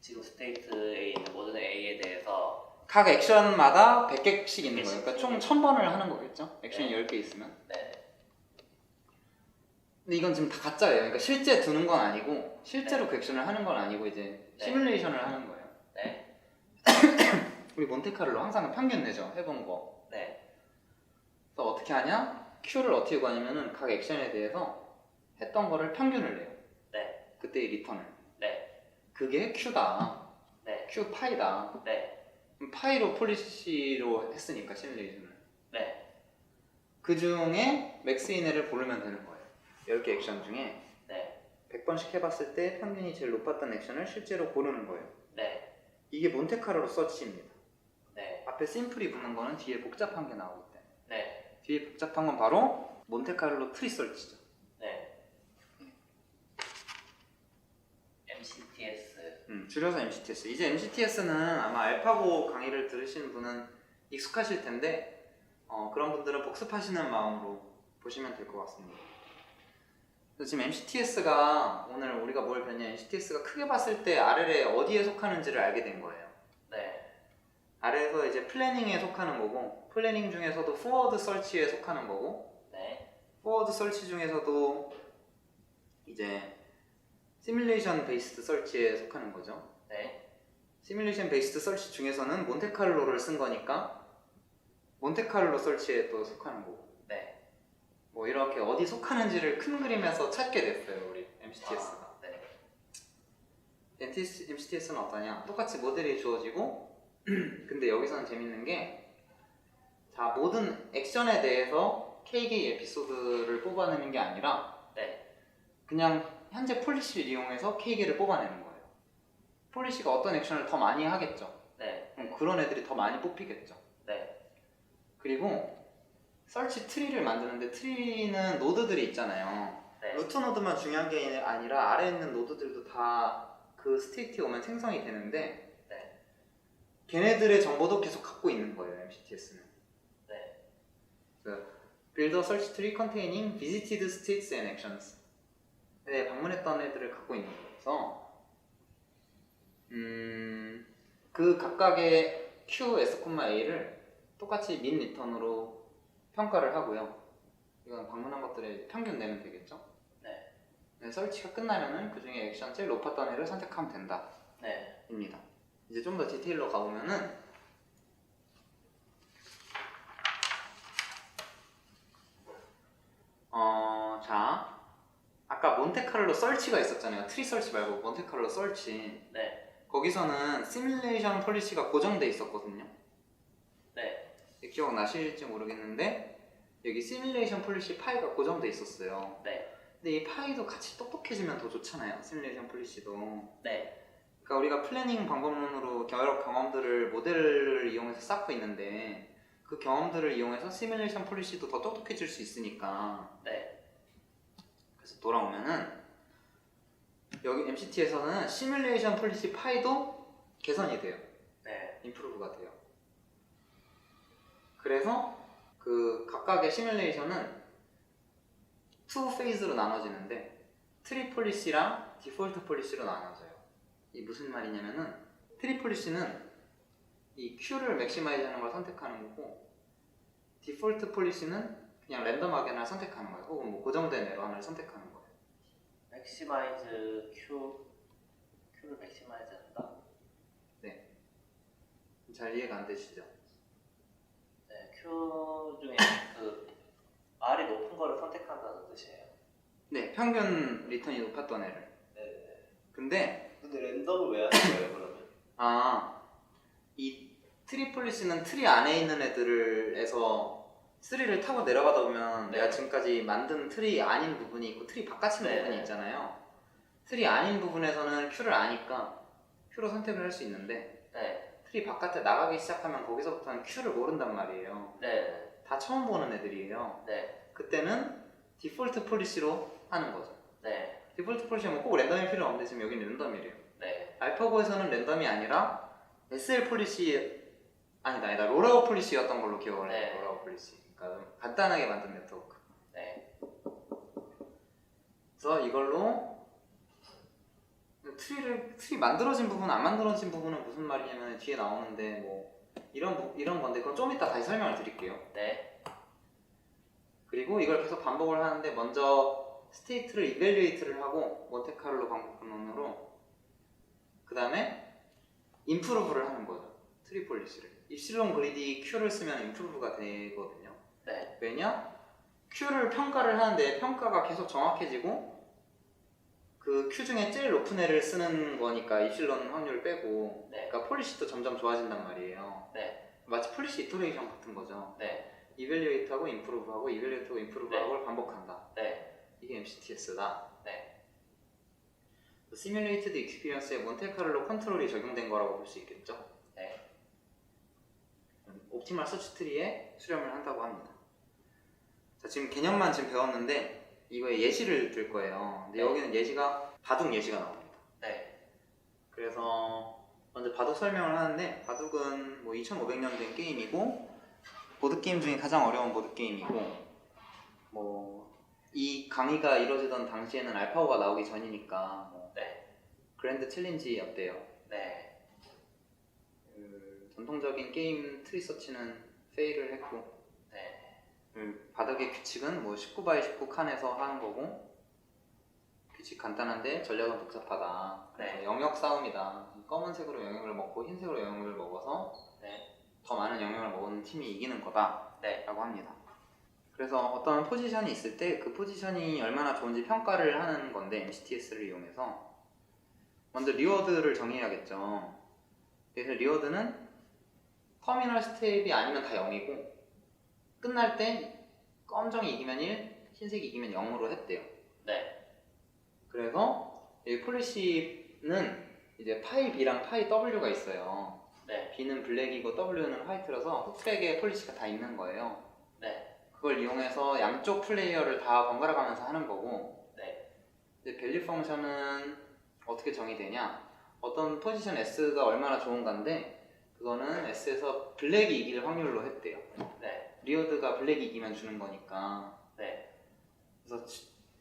지금 스테이트에 있는 모든 A에 대해서 각 액션마다 100개씩 있는 거예요. 100개씩 그러니까 총 1000번을 하는 거겠죠? 액션이 네. 10개 있으면. 네. 근데 이건 지금 다 가짜예요. 그러니까 실제 두는 건 아니고 실제로 네. 그 액션을 하는 건 아니고 이제 네. 시뮬레이션을 하는 거예요. 네. 우리 몬테카를로 항상 평균 내죠. 해본 거. 네. 그래서 어떻게 하냐? Q를 어떻게 구하냐면은 각 액션에 대해서 했던 거를 평균을 내요. 네. 그때의 리턴을. 네. 그게 Q다. 네. Q 파이다. 네. 그럼 파이로 폴리시로 했으니까 시뮬레이션을. 네. 그 중에 맥스이네를 고르면 되는 거예요. 10개 액션 중에 네. 100번씩 해봤을 때 평균이 제일 높았던 액션을 실제로 고르는 거예요. 네. 이게 몬테카를로 서치입니다. 네. 앞에 심플이 붙는 거는 뒤에 복잡한 게 나오기 때문에. 네. 뒤에 복잡한 건 바로 몬테카를로 트리 설치죠. 네. MCTS. 줄여서 MCTS. 이제 MCTS는 아마 알파고 강의를 들으신 분은 익숙하실 텐데 그런 분들은 복습하시는 마음으로 보시면 될 것 같습니다. 그래서 지금 MCTS가 오늘 우리가 뭘 배웠냐, MCTS가 크게 봤을 때 RL에 어디에 속하는지를 알게 된 거예요. 네. RL에서 이제 플래닝에 속하는 거고, 플래닝 중에서도 포워드 설치에 속하는 거고, 네. 포워드 설치 중에서도 이제 시뮬레이션 베이스드 설치에 속하는 거죠. 네. 시뮬레이션 베이스드 설치 중에서는 몬테카를로를 쓴 거니까 몬테카를로 설치에 또 속하는 거고, 네. 뭐 이렇게 어디 속하는지를 큰 그림에서 찾게 됐어요, 우리 MCTS가. 네. MCTS는 어떠냐? 똑같이 모델이 주어지고 근데 여기서는 재밌는 게, 자, 모든 액션에 대해서 KK 에피소드를 뽑아내는 게 아니라 네. 그냥 현재 폴리시를 이용해서 KK를 뽑아내는 거예요. 폴리시가 어떤 액션을 더 많이 하겠죠. 네. 그럼 그런 애들이 더 많이 뽑히겠죠. 네. 그리고 설치 트리를 만드는데, 트리는 노드들이 있잖아요. 네. 루트 노드만 중요한 게 아니라 아래에 있는 노드들도 다 그 스테이트에 오면 생성이 되는데, 네. 걔네들의 정보도 계속 갖고 있는 거예요, MCTS는. 네. Build a search tree containing visited states and actions. 네, 방문했던 애들을 갖고 있는 거여서 그 각각의 Q, S, A를 똑같이 min 리턴으로 평가를 하고요. 이건 방문한 것들의 평균 내면 되겠죠? 네, 설치가 끝나면은 그 중에 액션 제일 높았던 애를 선택하면 된다. 네. 입니다. 이제 좀 더 디테일로 가보면은 자, 아까 몬테카를로 설치가 있었잖아요. 트리 설치 말고 몬테카를로 설치. 네. 거기서는 시뮬레이션 폴리시가 고정돼 있었거든요. 네. 기억나실지 모르겠는데 여기 시뮬레이션 폴리시 파이가 고정돼 있었어요. 네. 근데 이 파이도 같이 똑똑해지면 더 좋잖아요, 시뮬레이션 폴리시도. 네. 그러니까 우리가 플래닝 방법론으로 여러 경험들을 모델을 이용해서 쌓고 있는데, 그 경험들을 이용해서 시뮬레이션 폴리시도 더 똑똑해질 수 있으니까. 네. 그래서 돌아오면은 여기 MCT에서는 시뮬레이션 폴리시 파이도 개선이 돼요. 네. 임프루브가 돼요. 그래서 그 각각의 시뮬레이션은 투 페이즈로 나눠지는데, 트리 폴리시랑 디폴트 폴리시로 나눠져요. 이 무슨 말이냐면은, 트리 폴리시는 이 Q를 맥시마이즈 하는 걸 선택하는 거고, 디폴트 폴리시는 그냥 랜덤하게 하나를 선택하는 거예요. 혹은 뭐 고정된 애로 하나를 선택하는 거예요. 맥시마이즈 Q를 맥시마이즈 한다? 네. 잘 이해가 안 되시죠? 네. Q 중에 그 R이 높은 거를 선택한다는 뜻이에요. 네, 평균 리턴이 높았던 애를. 네. 근데 랜덤을 왜 하는 거예요, 그러면? 이 트리 폴리시는 트리 안에 있는 애들에서 3를 타고 내려가다 보면 네. 내가 지금까지 만든 트리 아닌 부분이 있고 트리 바깥에 있는 네. 부분이 있잖아요. 틀이 아닌 부분에서는 Q를 아니까 Q로 선택을 할 수 있는데 네. 틀이 바깥에 나가기 시작하면 거기서부터는 Q를 모른단 말이에요. 네. 다 처음 보는 애들이에요. 네. 그때는 디폴트 폴리시로 하는 거죠. 네. 디폴트 폴리시면 꼭 랜덤일 필요 없는데 지금 여기는 랜덤이래요. 네. 알파고에서는 랜덤이 아니라 SL 폴리시 아니다 롤아웃 폴리시였던 걸로 기억을 해요. 네. 롤아웃 폴리시. 그러니까 좀 간단하게 만든 네트워크. 네. 그래서 이걸로 틀이 만들어진 부분, 안 만들어진 부분은 무슨 말이냐면 뒤에 나오는데 뭐 이런 건데 그건 좀 이따 다시 설명을 드릴게요. 네. 그리고 이걸 계속 반복을 하는데 먼저 스테이트를 이밸류에이트를 하고 몬테카를로 방법론으로 그 다음에 임프루브를 하는 거죠. 트리 폴리시를. 입실론 그리디 Q를 쓰면 임프루브가 되거든요. 네. 왜냐? Q를 평가를 하는데 평가가 계속 정확해지고 그 Q 중에 제일 높은 애를 쓰는 거니까 입실론 확률을 빼고 네. 그러니까 폴리시도 점점 좋아진단 말이에요. 네. 마치 폴리시 이터레이션 같은 거죠. 네. 이밸류에이트하고 임프루브하고 이밸류에이트하고 임프루브하고를 반복한다. 네. 이게 MCTS다. 네. 시뮬레이티드 익스피리언스에 몬테카를로 컨트롤이 적용된 거라고 볼 수 있겠죠. 네. 옵티멀 서치 트리에 수렴을 한다고 합니다. 자, 지금 개념만 지금 배웠는데 이거에 예시를 들 거예요. 근데 네. 여기는 예시가 바둑 예시가 나옵니다. 네. 그래서 먼저 바둑 설명을 하는데 바둑은 뭐 2500년 된 게임이고 보드게임 중에 가장 어려운 보드게임이고 뭐 이 강의가 이루어지던 당시에는 알파고가 나오기 전이니까 뭐 네. 그랜드 챌린지였대요. 네. 전통적인 게임 트리 서치는 페일을 했고 네. 바닥의 규칙은 뭐 19 x 19 칸에서 하는 거고 규칙 간단한데 전략은 복잡하다. 그래서 네. 영역 싸움이다. 검은색으로 영역을 먹고 흰색으로 영역을 먹어서 네. 더 많은 영역을 먹은 팀이 이기는 거다 네. 라고 합니다. 그래서 어떤 포지션이 있을 때 그 포지션이 얼마나 좋은지 평가를 하는 건데 MCTS를 이용해서 먼저 리워드를 정해야겠죠. 그래서 리워드는 터미널 스텝이 아니면 다 0이고 끝날 때 검정이 이기면 1, 흰색이 이기면 0으로 했대요. 네. 그래서 이 폴리시는 이제 파이 B랑 파이 W가 있어요. 네. B는 블랙이고 W는 화이트라서 흑백에 폴리시가 다 있는 거예요. 네. 그걸 이용해서 양쪽 플레이어를 다 번갈아 가면서 하는 거고 네. 이제 밸류 펑션은 어떻게 정의되냐? 어떤 포지션 S가 얼마나 좋은가인데 그거는 S에서 블랙이 이길 확률로 했대요. 네. 리워드가 블랙이 이기면 주는 거니까. 네. 그래서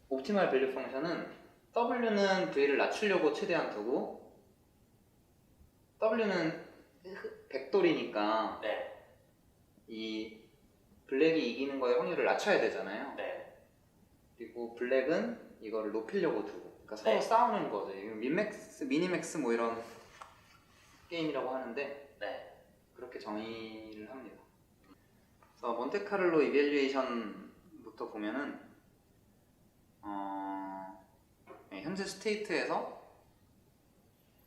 옵티멀 밸류 펑션은 W는 V를 낮추려고 최대한 두고 W는 백돌이니까 네. 이 블랙이 이기는 거의 확률을 낮춰야 되잖아요. 네. 그리고 블랙은 이거를 높이려고 두고 그러니까 서로 네. 싸우는 거죠. 이거 민맥스, 미니맥스 뭐 이런 게임이라고 하는데 네. 그렇게 정의를 합니다. 그래서 몬테카를로 이밸류에이션부터 보면은 현재 스테이트에서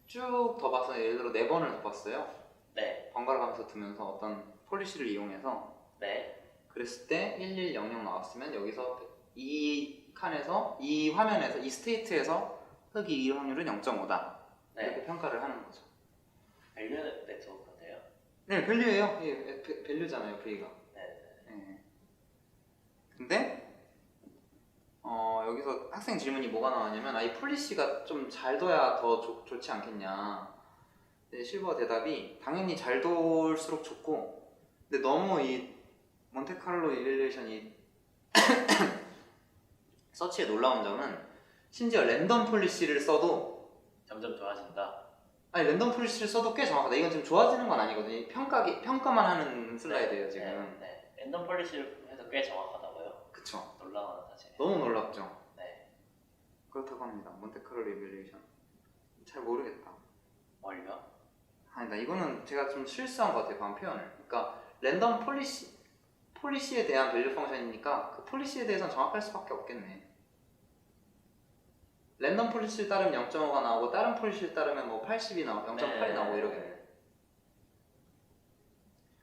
쭉 더 봐서 예를 들어 4번을 더 봤어요. 네. 번갈아 가면서 두면서 어떤 폴리시를 이용해서 네. 그랬을 때 1100 나왔으면 여기서 이 칸에서 이 화면에서 이 스테이트에서 흑이 이길 확률은 0.5다 이렇게 네. 평가를 하는 거죠. 밸류 네트워크인데요. 네, 밸류예요. 예, 밸류잖아요, V가. 네. 예. 근데 여기서 학생 질문이 뭐가 나왔냐면 이 폴리시가 좀 잘 둬야 더 좋지 않겠냐. 근데 실버 대답이 당연히 잘 돌수록 좋고 근데 너무 이 몬테카를로 이밸류에이션이 서치에 놀라운 점은 심지어 랜덤 폴리시를 써도 점점 좋아진다. 아니 랜덤 폴리시를 써도 꽤 정확하다. 이건 지금 좋아지는 건 아니거든요. 평가만 하는 슬라이드예요 지금. 네. 랜덤 폴리시를 해서 꽤 정확하다고요. 그쵸. 놀라운 사실. 너무 놀랍죠. 네. 그렇다고 합니다. 몬테카를로 이밸류에이션. 잘 모르겠다. 뭘요? 아니다. 이거는 제가 좀 실수한 것 같아요. 방금 표현을. 그러니까 랜덤 폴리시에 대한 밸류 펑션이니까 그 폴리시에 대해서는 정확할 수밖에 없겠네. 랜덤 폴리시를 따르면 0.5가 나오고 다른 폴리시를 따르면 뭐 80이 나오고 0.8이 나오고 이러겠네.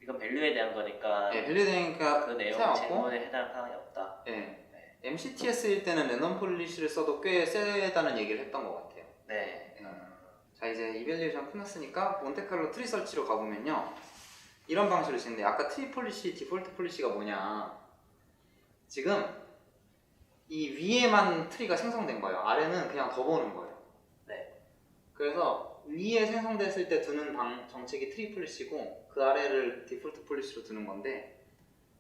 이건 밸류에 대한 거니까 네, 밸류 되니까 그 내용 소용없고 질문에 해당 사항이 없다. 네. 네. MCTS일 때는 랜덤 폴리시를 써도 꽤 세다는 얘기를 했던 것 같아요. 네. 자, 이제 이밸리에이션 끝났으니까 몬테카를로 트리 설치로 가보면요, 이런 방식으로 쓰는데, 아까 트리 폴리시, 디폴트 폴리시가 뭐냐, 지금 이 위에만 트리가 생성된 거예요. 아래는 그냥 더 보는 거예요. 네. 그래서 위에 생성됐을 때 두는 정책이 트리 폴리시고 그 아래를 디폴트 폴리시로 두는 건데,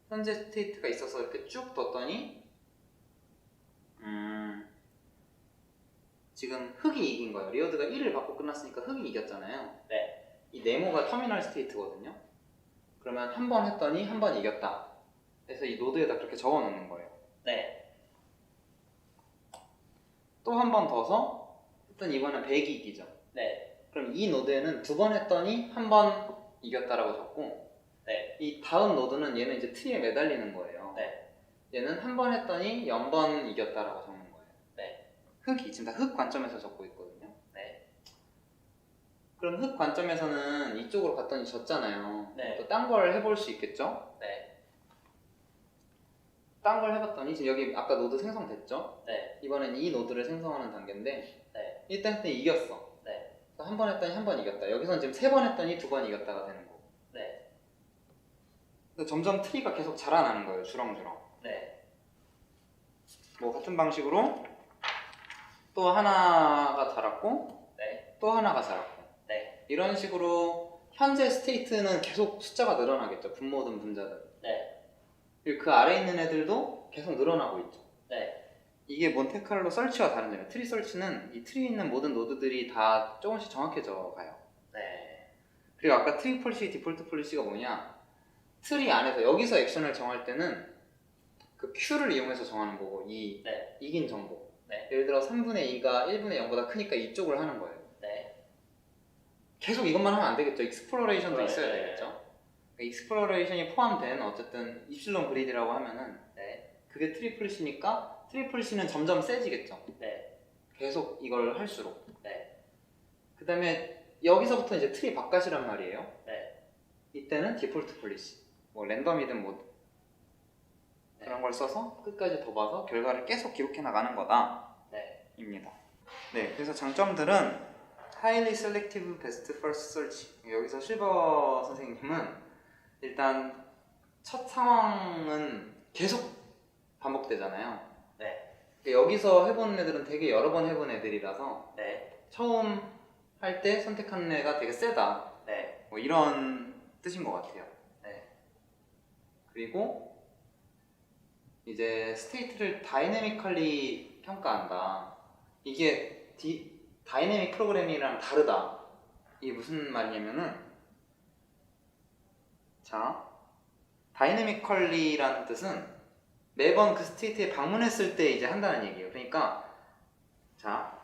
현재 스테이트가 있어서 이렇게 쭉 뒀더니 지금 흑이 이긴 거예요. 리어드가 1을 받고 끝났으니까 흑이 이겼잖아요. 네. 이 네모가 터미널 스테이트거든요. 그러면 한 번 했더니 한 번 이겼다. 그래서 이 노드에다 그렇게 적어 놓는 거예요. 네. 또 한 번 더서 했더니 이번엔 100이 이기죠. 네. 그럼 이 노드에는 두 번 했더니 한 번 이겼다라고 적고, 네. 이 다음 노드는 얘는 이제 트리에 매달리는 거예요. 네. 얘는 한 번 했더니 0번 이겼다라고 적는 거예요. 네. 흑이 지금 다 흑 관점에서 적고 있거든요. 네. 그럼 흑 관점에서는 이쪽으로 갔더니 졌잖아요. 네. 또 딴 걸 해볼 수 있겠죠? 네. 딴 걸 해봤더니 지금 여기 아까 노드 생성됐죠? 네. 이번엔 이 노드를 생성하는 단계인데, 네. 일단 했더니 이겼어. 네. 한 번 했더니 한 번 이겼다. 여기서는 지금 세 번 했더니 두 번 이겼다가 되는 거고. 네. 점점 트리가 계속 자라나는 거예요. 주렁주렁. 네. 뭐 같은 방식으로 또 하나가 자랐고, 네. 또 하나가 자랐고, 네. 이런 식으로 현재 스테이트는 계속 숫자가 늘어나겠죠. 분모든 분자든. 네. 그리고 그 아래에 있는 애들도 계속 늘어나고 있죠. 네. 이게 몬테카를로 설치와 다른 점이에요. 트리 설치는 이 트리에 있는 모든 노드들이 다 조금씩 정확해져 가요. 네. 그리고 아까 트리 폴리시, 디폴트 폴리시가 뭐냐, 트리 안에서 여기서 액션을 정할 때는 그 Q를 이용해서 정하는 거고, 이 네. 이긴 정보. 네. 예를 들어 3분의 2가 1분의 0보다 크니까 이쪽을 하는 거예요. 네. 계속 이것만 하면 안 되겠죠. 익스플로레이션도 네. 있어야 되겠죠. 익스플로레이션이 포함된 어쨌든 입실론 그리드라고 하면은 네. 그게 트리플시니까 트리플시는 점점 세지겠죠. 네. 계속 이걸 할수록. 네. 그 다음에 여기서부터 이제 트리 바깥이란 말이에요. 네. 이때는 디폴트 폴리시, 뭐 랜덤이든 뭐 그런 걸 써서 끝까지 더 봐서 결과를 계속 기록해 나가는 거다. 네. 입니다. 네, 그래서 장점들은 Highly Selective Best First Search. 여기서 실버 선생님은 일단 첫 상황은 계속 반복되잖아요. 네. 여기서 해본 애들은 되게 여러 번 해본 애들이라서 네. 처음 할 때 선택한 애가 되게 세다. 네. 뭐 이런 뜻인 것 같아요. 네. 그리고 이제 스테이트를 다이내미컬리 평가한다. 이게 다이내믹 프로그래밍이랑 다르다. 이게 무슨 말이냐면은, 자, 다이내미컬리라는 뜻은 매번 그 스테이트에 방문했을 때 이제 한다는 얘기예요. 그러니까 자,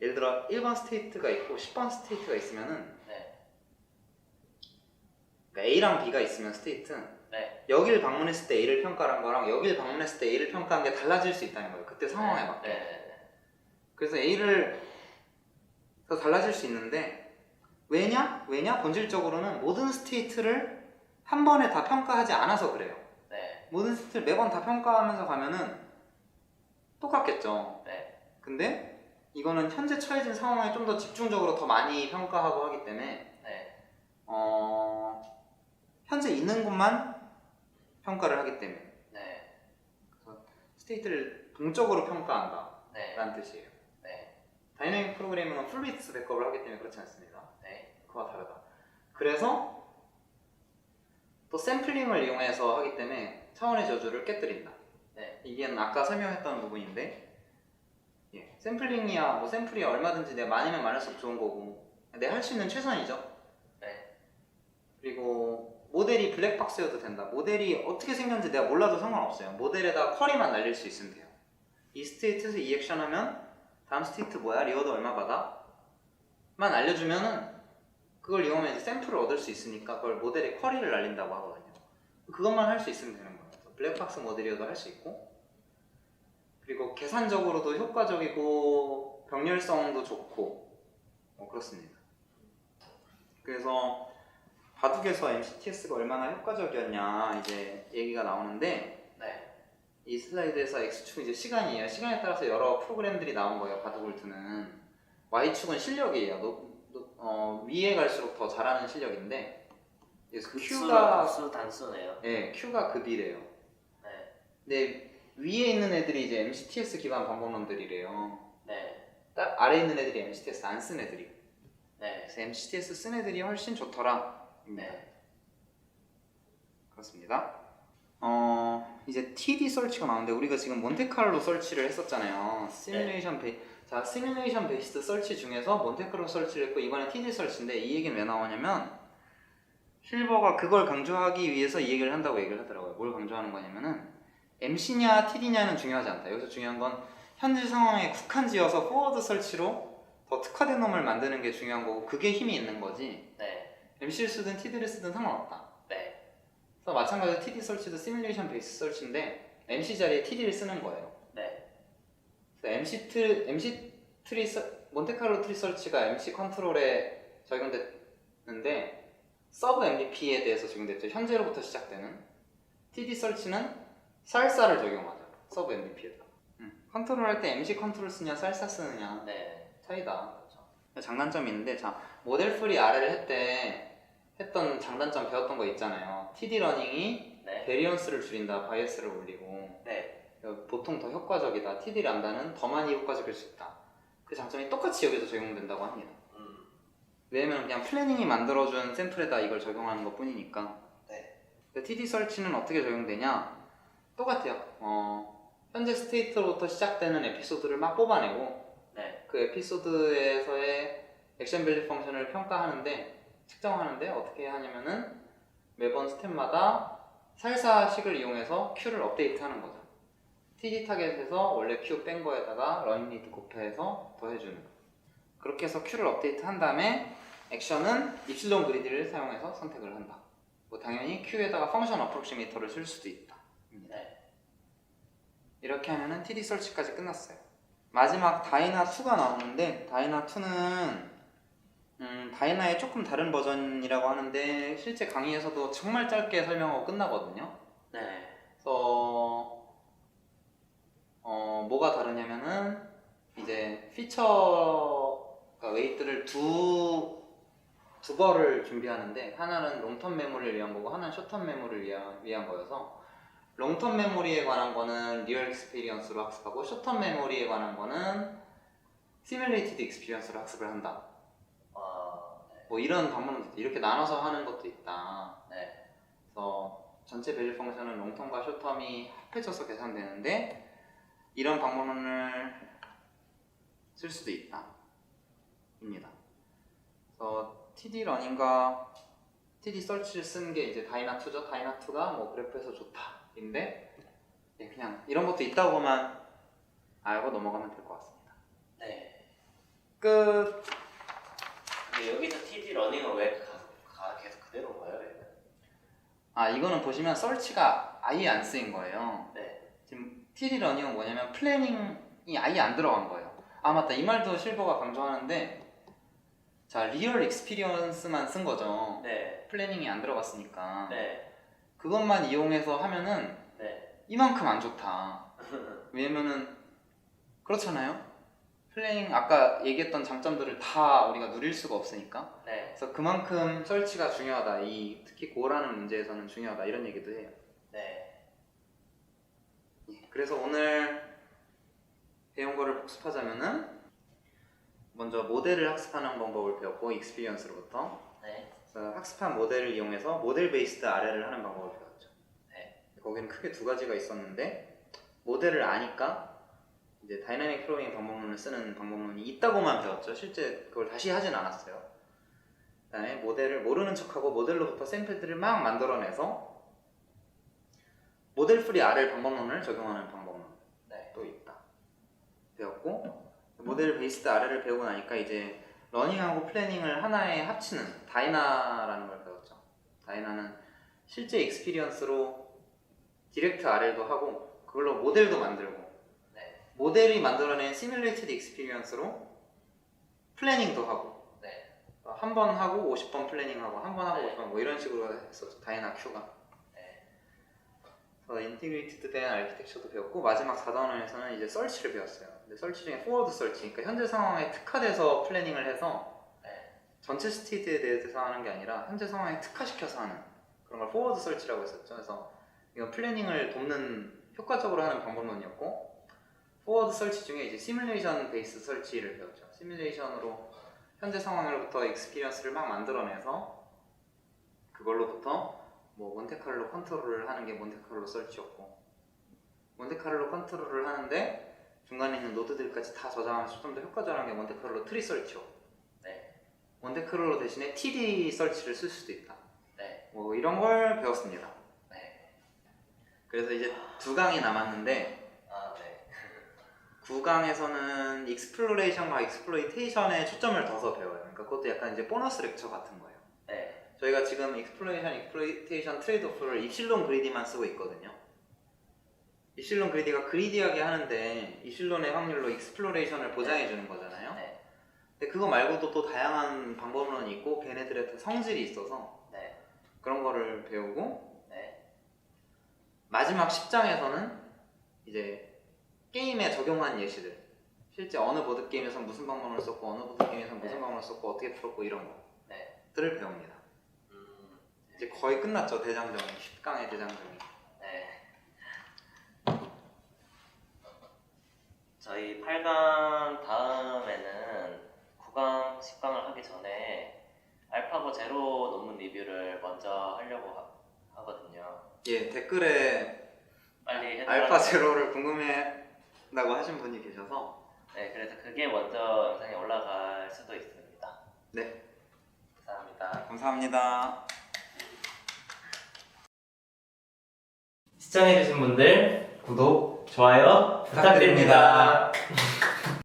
예를 들어 1번 스테이트가 있고 10번 스테이트가 있으면은, 네. 그러니까 A랑 B가 있으면 스테이트는 네. 여기를 방문했을 때 A를 평가한 거랑 여기를 방문했을 때 A를 평가한 게 달라질 수 있다는 거예요. 그때 상황에 맞게. 네. 그래서 A를 더 달라질 수 있는데, 왜냐? 본질적으로는 모든 스테이트를 한 번에 다 평가하지 않아서 그래요. 네. 모든 스테이트를 매번 다 평가하면서 가면은 똑같겠죠. 네. 근데 이거는 현재 처해진 상황에 좀 더 집중적으로 더 많이 평가하고 하기 때문에 네. 현재 있는 곳만 평가를 하기 때문에 네. 그래서 스테이트를 동적으로 평가한다 네. 라는 뜻이에요. 네. 다이내믹 프로그래밍은 풀비트 백업을 하기 때문에 그렇지 않습니다. 네. 그와 다르다. 그래서 또 샘플링을 이용해서 하기 때문에 차원의 저주를 깨뜨린다. 네. 이게 아까 설명했던 부분인데, 예, 샘플링이야 뭐 샘플이야 얼마든지 내가 많으면 많을수록 좋은 거고 내가 할 수 있는 최선이죠. 네. 그리고 모델이 블랙박스여도 된다. 모델이 어떻게 생겼는지 내가 몰라도 상관없어요. 모델에다 쿼리만 날릴 수 있으면 돼요. 이 스테이트에서 이 액션 하면 다음 스테이트 뭐야? 리워드 얼마 받아? 만 알려주면은 그걸 이용하면 이제 샘플을 얻을 수 있으니까 그걸 모델에 쿼리를 날린다고 하거든요. 그것만 할 수 있으면 되는 거예요. 그래서 블랙박스 모델이어도 할 수 있고, 그리고 계산적으로도 효과적이고 병렬성도 좋고 그렇습니다. 그래서 바둑에서 MCTS가 얼마나 효과적이었냐 이제 얘기가 나오는데, 네. 이 슬라이드에서 X축은 이제 시간이에요. 시간에 따라서 여러 프로그램들이 나온 거예요. 바둑을두는. Y축은 실력이에요. 위에 갈수록 더 잘하는 실력인데 그래서 Q가 급수 단수네요. 네, Q가 급이래요. 네. 근데 위에 있는 애들이 이제 MCTS 기반 방법론들이래요. 네. 딱 아래에 있는 애들이 MCTS 안 쓴 애들이. 네. 그래서 MCTS 쓴 애들이 훨씬 좋더라. 네. 그렇습니다. 이제 TD 설치가 나오는데 우리가 지금 몬테카를로 설치를 했었잖아요. 시뮬레이션 베이스드 설치 중에서 몬테카를로 설치를 했고 이번엔 TD 설치인데 이 얘기는 왜 나오냐면 실버가 그걸 강조하기 위해서 이 얘기를 한다고 얘기를 하더라고요. 뭘 강조하는 거냐면은 MC냐 TD냐는 중요하지 않다. 여기서 중요한 건 현재 상황에 국한지어서 포워드 설치로 더 특화된 놈을 만드는 게 중요한 거고 그게 힘이 있는 거지. 네. MC를 쓰든 TD를 쓰든 상관없다. 네. 그래서 마찬가지로 TD 설치도 시뮬레이션 베이스 설치인데 MC 자리에 TD를 쓰는 거예요. 네. 그래서 몬테카를로 트리 설치가 MC 컨트롤에 적용됐는데 서브 MVP에 대해서 적용됐죠. 현재로부터 시작되는 TD 설치는 살사를 적용하죠. 서브 MVP에다. 컨트롤할 때 MC 컨트롤 쓰냐 살사 쓰느냐 네. 차이다. 그렇죠. 장단점이 있는데 자 모델 프리 R을 했던 장단점 배웠던 거 있잖아요. TD 러닝이 네. 베리언스를 줄인다, 바이어스를 올리고 네. 보통 더 효과적이다. TD 람다는 더 많이 효과적일 수 있다. 그 장점이 똑같이 여기도 적용된다고 합니다. 왜냐면 그냥 플래닝이 만들어준 샘플에다 이걸 적용하는 것 뿐이니까. 네. TD 설치는 어떻게 적용되냐? 똑같아요. 현재 스테이트로부터 시작되는 에피소드를 막 뽑아내고 네. 그 에피소드에서의 액션 밸류 펑션을 평가하는데 측정하는데 어떻게 하냐면은 매번 스텝마다 살사식을 이용해서 Q를 업데이트하는 거죠. TD 타겟에서 원래 Q 뺀 거에다가 러닝 리드 곱해서 더해주는. 그렇게 해서 Q를 업데이트 한 다음에 액션은 입실론 그리드를 사용해서 선택을 한다. 뭐 당연히 Q에다가 펑션 어프로시메이터를 쓸 수도 있다. 네. 이렇게 하면은 TD 설치까지 끝났어요. 마지막 다이나2가 나오는데 다이나2는 다이나의 조금 다른 버전이라고 하는데 실제 강의에서도 정말 짧게 설명하고 끝나거든요. 네. 그래서 뭐가 다르냐면은 이제 피처 웨이트를 두 벌을 준비하는데 하나는 롱텀 메모리를 위한 거고 하나는 숏텀 메모리를 위한 거여서 롱텀 메모리에 관한 거는 리얼 익스피리언스로 학습하고 숏텀 메모리에 관한 거는 시뮬레이티드 익스피리언스로 학습을 한다. 네. 뭐 이런 방법도 이렇게 나눠서 하는 것도 있다. 네. 그래서 전체 밸류 펑션은 롱텀과 숏텀이 합해져서 계산되는데 이런 방법론을 쓸 수도 있다. 입니다. 그래서 TD 러닝과 TD 설치를 쓰는 게 이제 다이나2죠. 다이나2가 뭐 그래프에서 좋다. 인데 그냥 이런 것도 있다고만 알고 넘어가면 될 것 같습니다. 네. 끝. 근데 여기서 TD 러닝은 왜 계속 그대로인 거예요? 이거는 보시면 설치가 아예 안 쓰인 거예요. 네. 지금 TD 러닝은 뭐냐면 플래닝이 아예 안 들어간 거예요. 맞다. 이 말도 실버가 강조하는데 자 리얼 익스피리언스만 쓴 거죠. 네. 플래닝이 안 들어갔으니까. 네. 그것만 이용해서 하면은 네. 이만큼 안 좋다. 왜냐면은 그렇잖아요. 플래닝 아까 얘기했던 장점들을 다 우리가 누릴 수가 없으니까. 네. 그래서 그만큼 설치가 중요하다. 특히 고라는 문제에서는 중요하다. 이런 얘기도 해요. 네. 그래서 오늘 배운 거를 복습하자면은 먼저 모델을 학습하는 방법을 배웠고 익스피리언스로부터 네. 그래서 학습한 모델을 이용해서 모델 베이스드 아래를 하는 방법을 배웠죠. 네. 거기는 크게 두 가지가 있었는데 모델을 아니까 이제 다이나믹 프로그래밍 방법론을 쓰는 방법론이 있다고만 배웠죠. 실제 그걸 다시 하진 않았어요. 그다음에 모델을 모르는 척하고 모델로부터 샘플들을 막 만들어내서 모델 프리 RL 방법론을 적용하는 방법론도 네. 있다. 배웠고 모델 베이스드 RL을 배우고 나니까 이제 러닝하고 플래닝을 하나에 합치는 다이나라는 걸 배웠죠. 다이나는 실제 익스피리언스로 디렉트 RL도 하고 그걸로 모델도 만들고 네. 모델이 만들어낸 시뮬레이티드 익스피리언스로 플래닝도 하고 네. 한 번 하고 50번 플래닝하고 한 번 하고 네. 50번 뭐 이런 식으로 했었죠. 다이나 Q가. 네. 인티그레이티드 된 아키텍처도 배웠고 마지막 4단원에서는 이제 설치를 배웠어요. 근데 설치 중에 포워드 설치, 그러니까 현재 상황에 특화돼서 플래닝을 해서 네. 전체 스테이트에 대해서 하는 게 아니라 현재 상황에 특화시켜서 하는 그런 걸 포워드 설치라고 했었죠. 그래서 이건 플래닝을 돕는 효과적으로 하는 방법론이었고, 포워드 설치 중에 이제 시뮬레이션 베이스 설치를 배웠죠. 시뮬레이션으로 현재 상황으로부터 익스피리언스를 막 만들어내서 그걸로부터 뭐 몬테카를로 컨트롤을 하는 게 몬테카를로 설치였고, 몬테카를로 컨트롤을 하는데 중간에 있는 노드들까지 다 저장하면서 좀 더 효과적인 게 몬테카를로 트리 설치였고, 네. 몬테카를로 대신에 TD 설치를 쓸 수도 있다. 네. 뭐 이런 걸 배웠습니다. 네. 그래서 이제 2강이 남았는데 아, 네. 9강에서는 익스플로레이션과 익스플로이테이션에 초점을 둬서 배워요. 그러니까 그것도 약간 이제 보너스 렉처 같은 거예요. 네. 저희가 지금 익스플로레이션, 익스플로이테이션 트레이드오프를 입실론 그리디만 쓰고 있거든요. 입실론 그리디가 그리디하게 하는데 입실론의 확률로 익스플로레이션을 보장해 주는 거잖아요. 네. 근데 그거 말고도 또 다양한 방법론이 있고 걔네들의 성질이 있어서 네. 그런 거를 배우고, 네. 마지막 10장에서는 이제 게임에 적용한 예시들, 실제 어느 보드게임에서 무슨 방법을 썼고 어느 보드게임에서 무슨 방법을 썼고 어떻게 풀었고 이런 것들을 배웁니다. 이제 거의 끝났죠. 대장정이, 10강의 대장정이. 네. 저희 8강 다음에는 9강, 10강을 하기 전에 알파고 제로 논문 리뷰를 먼저 하려고 하거든요. 예, 댓글에 빨리 해달라고. 알파 제로를 궁금해한다고 하신 분이 계셔서 네, 그래서 그게 먼저 영상에 올라갈 수도 있습니다. 네, 감사합니다. 감사합니다. 시청해주신 분들 구독, 좋아요 부탁드립니다.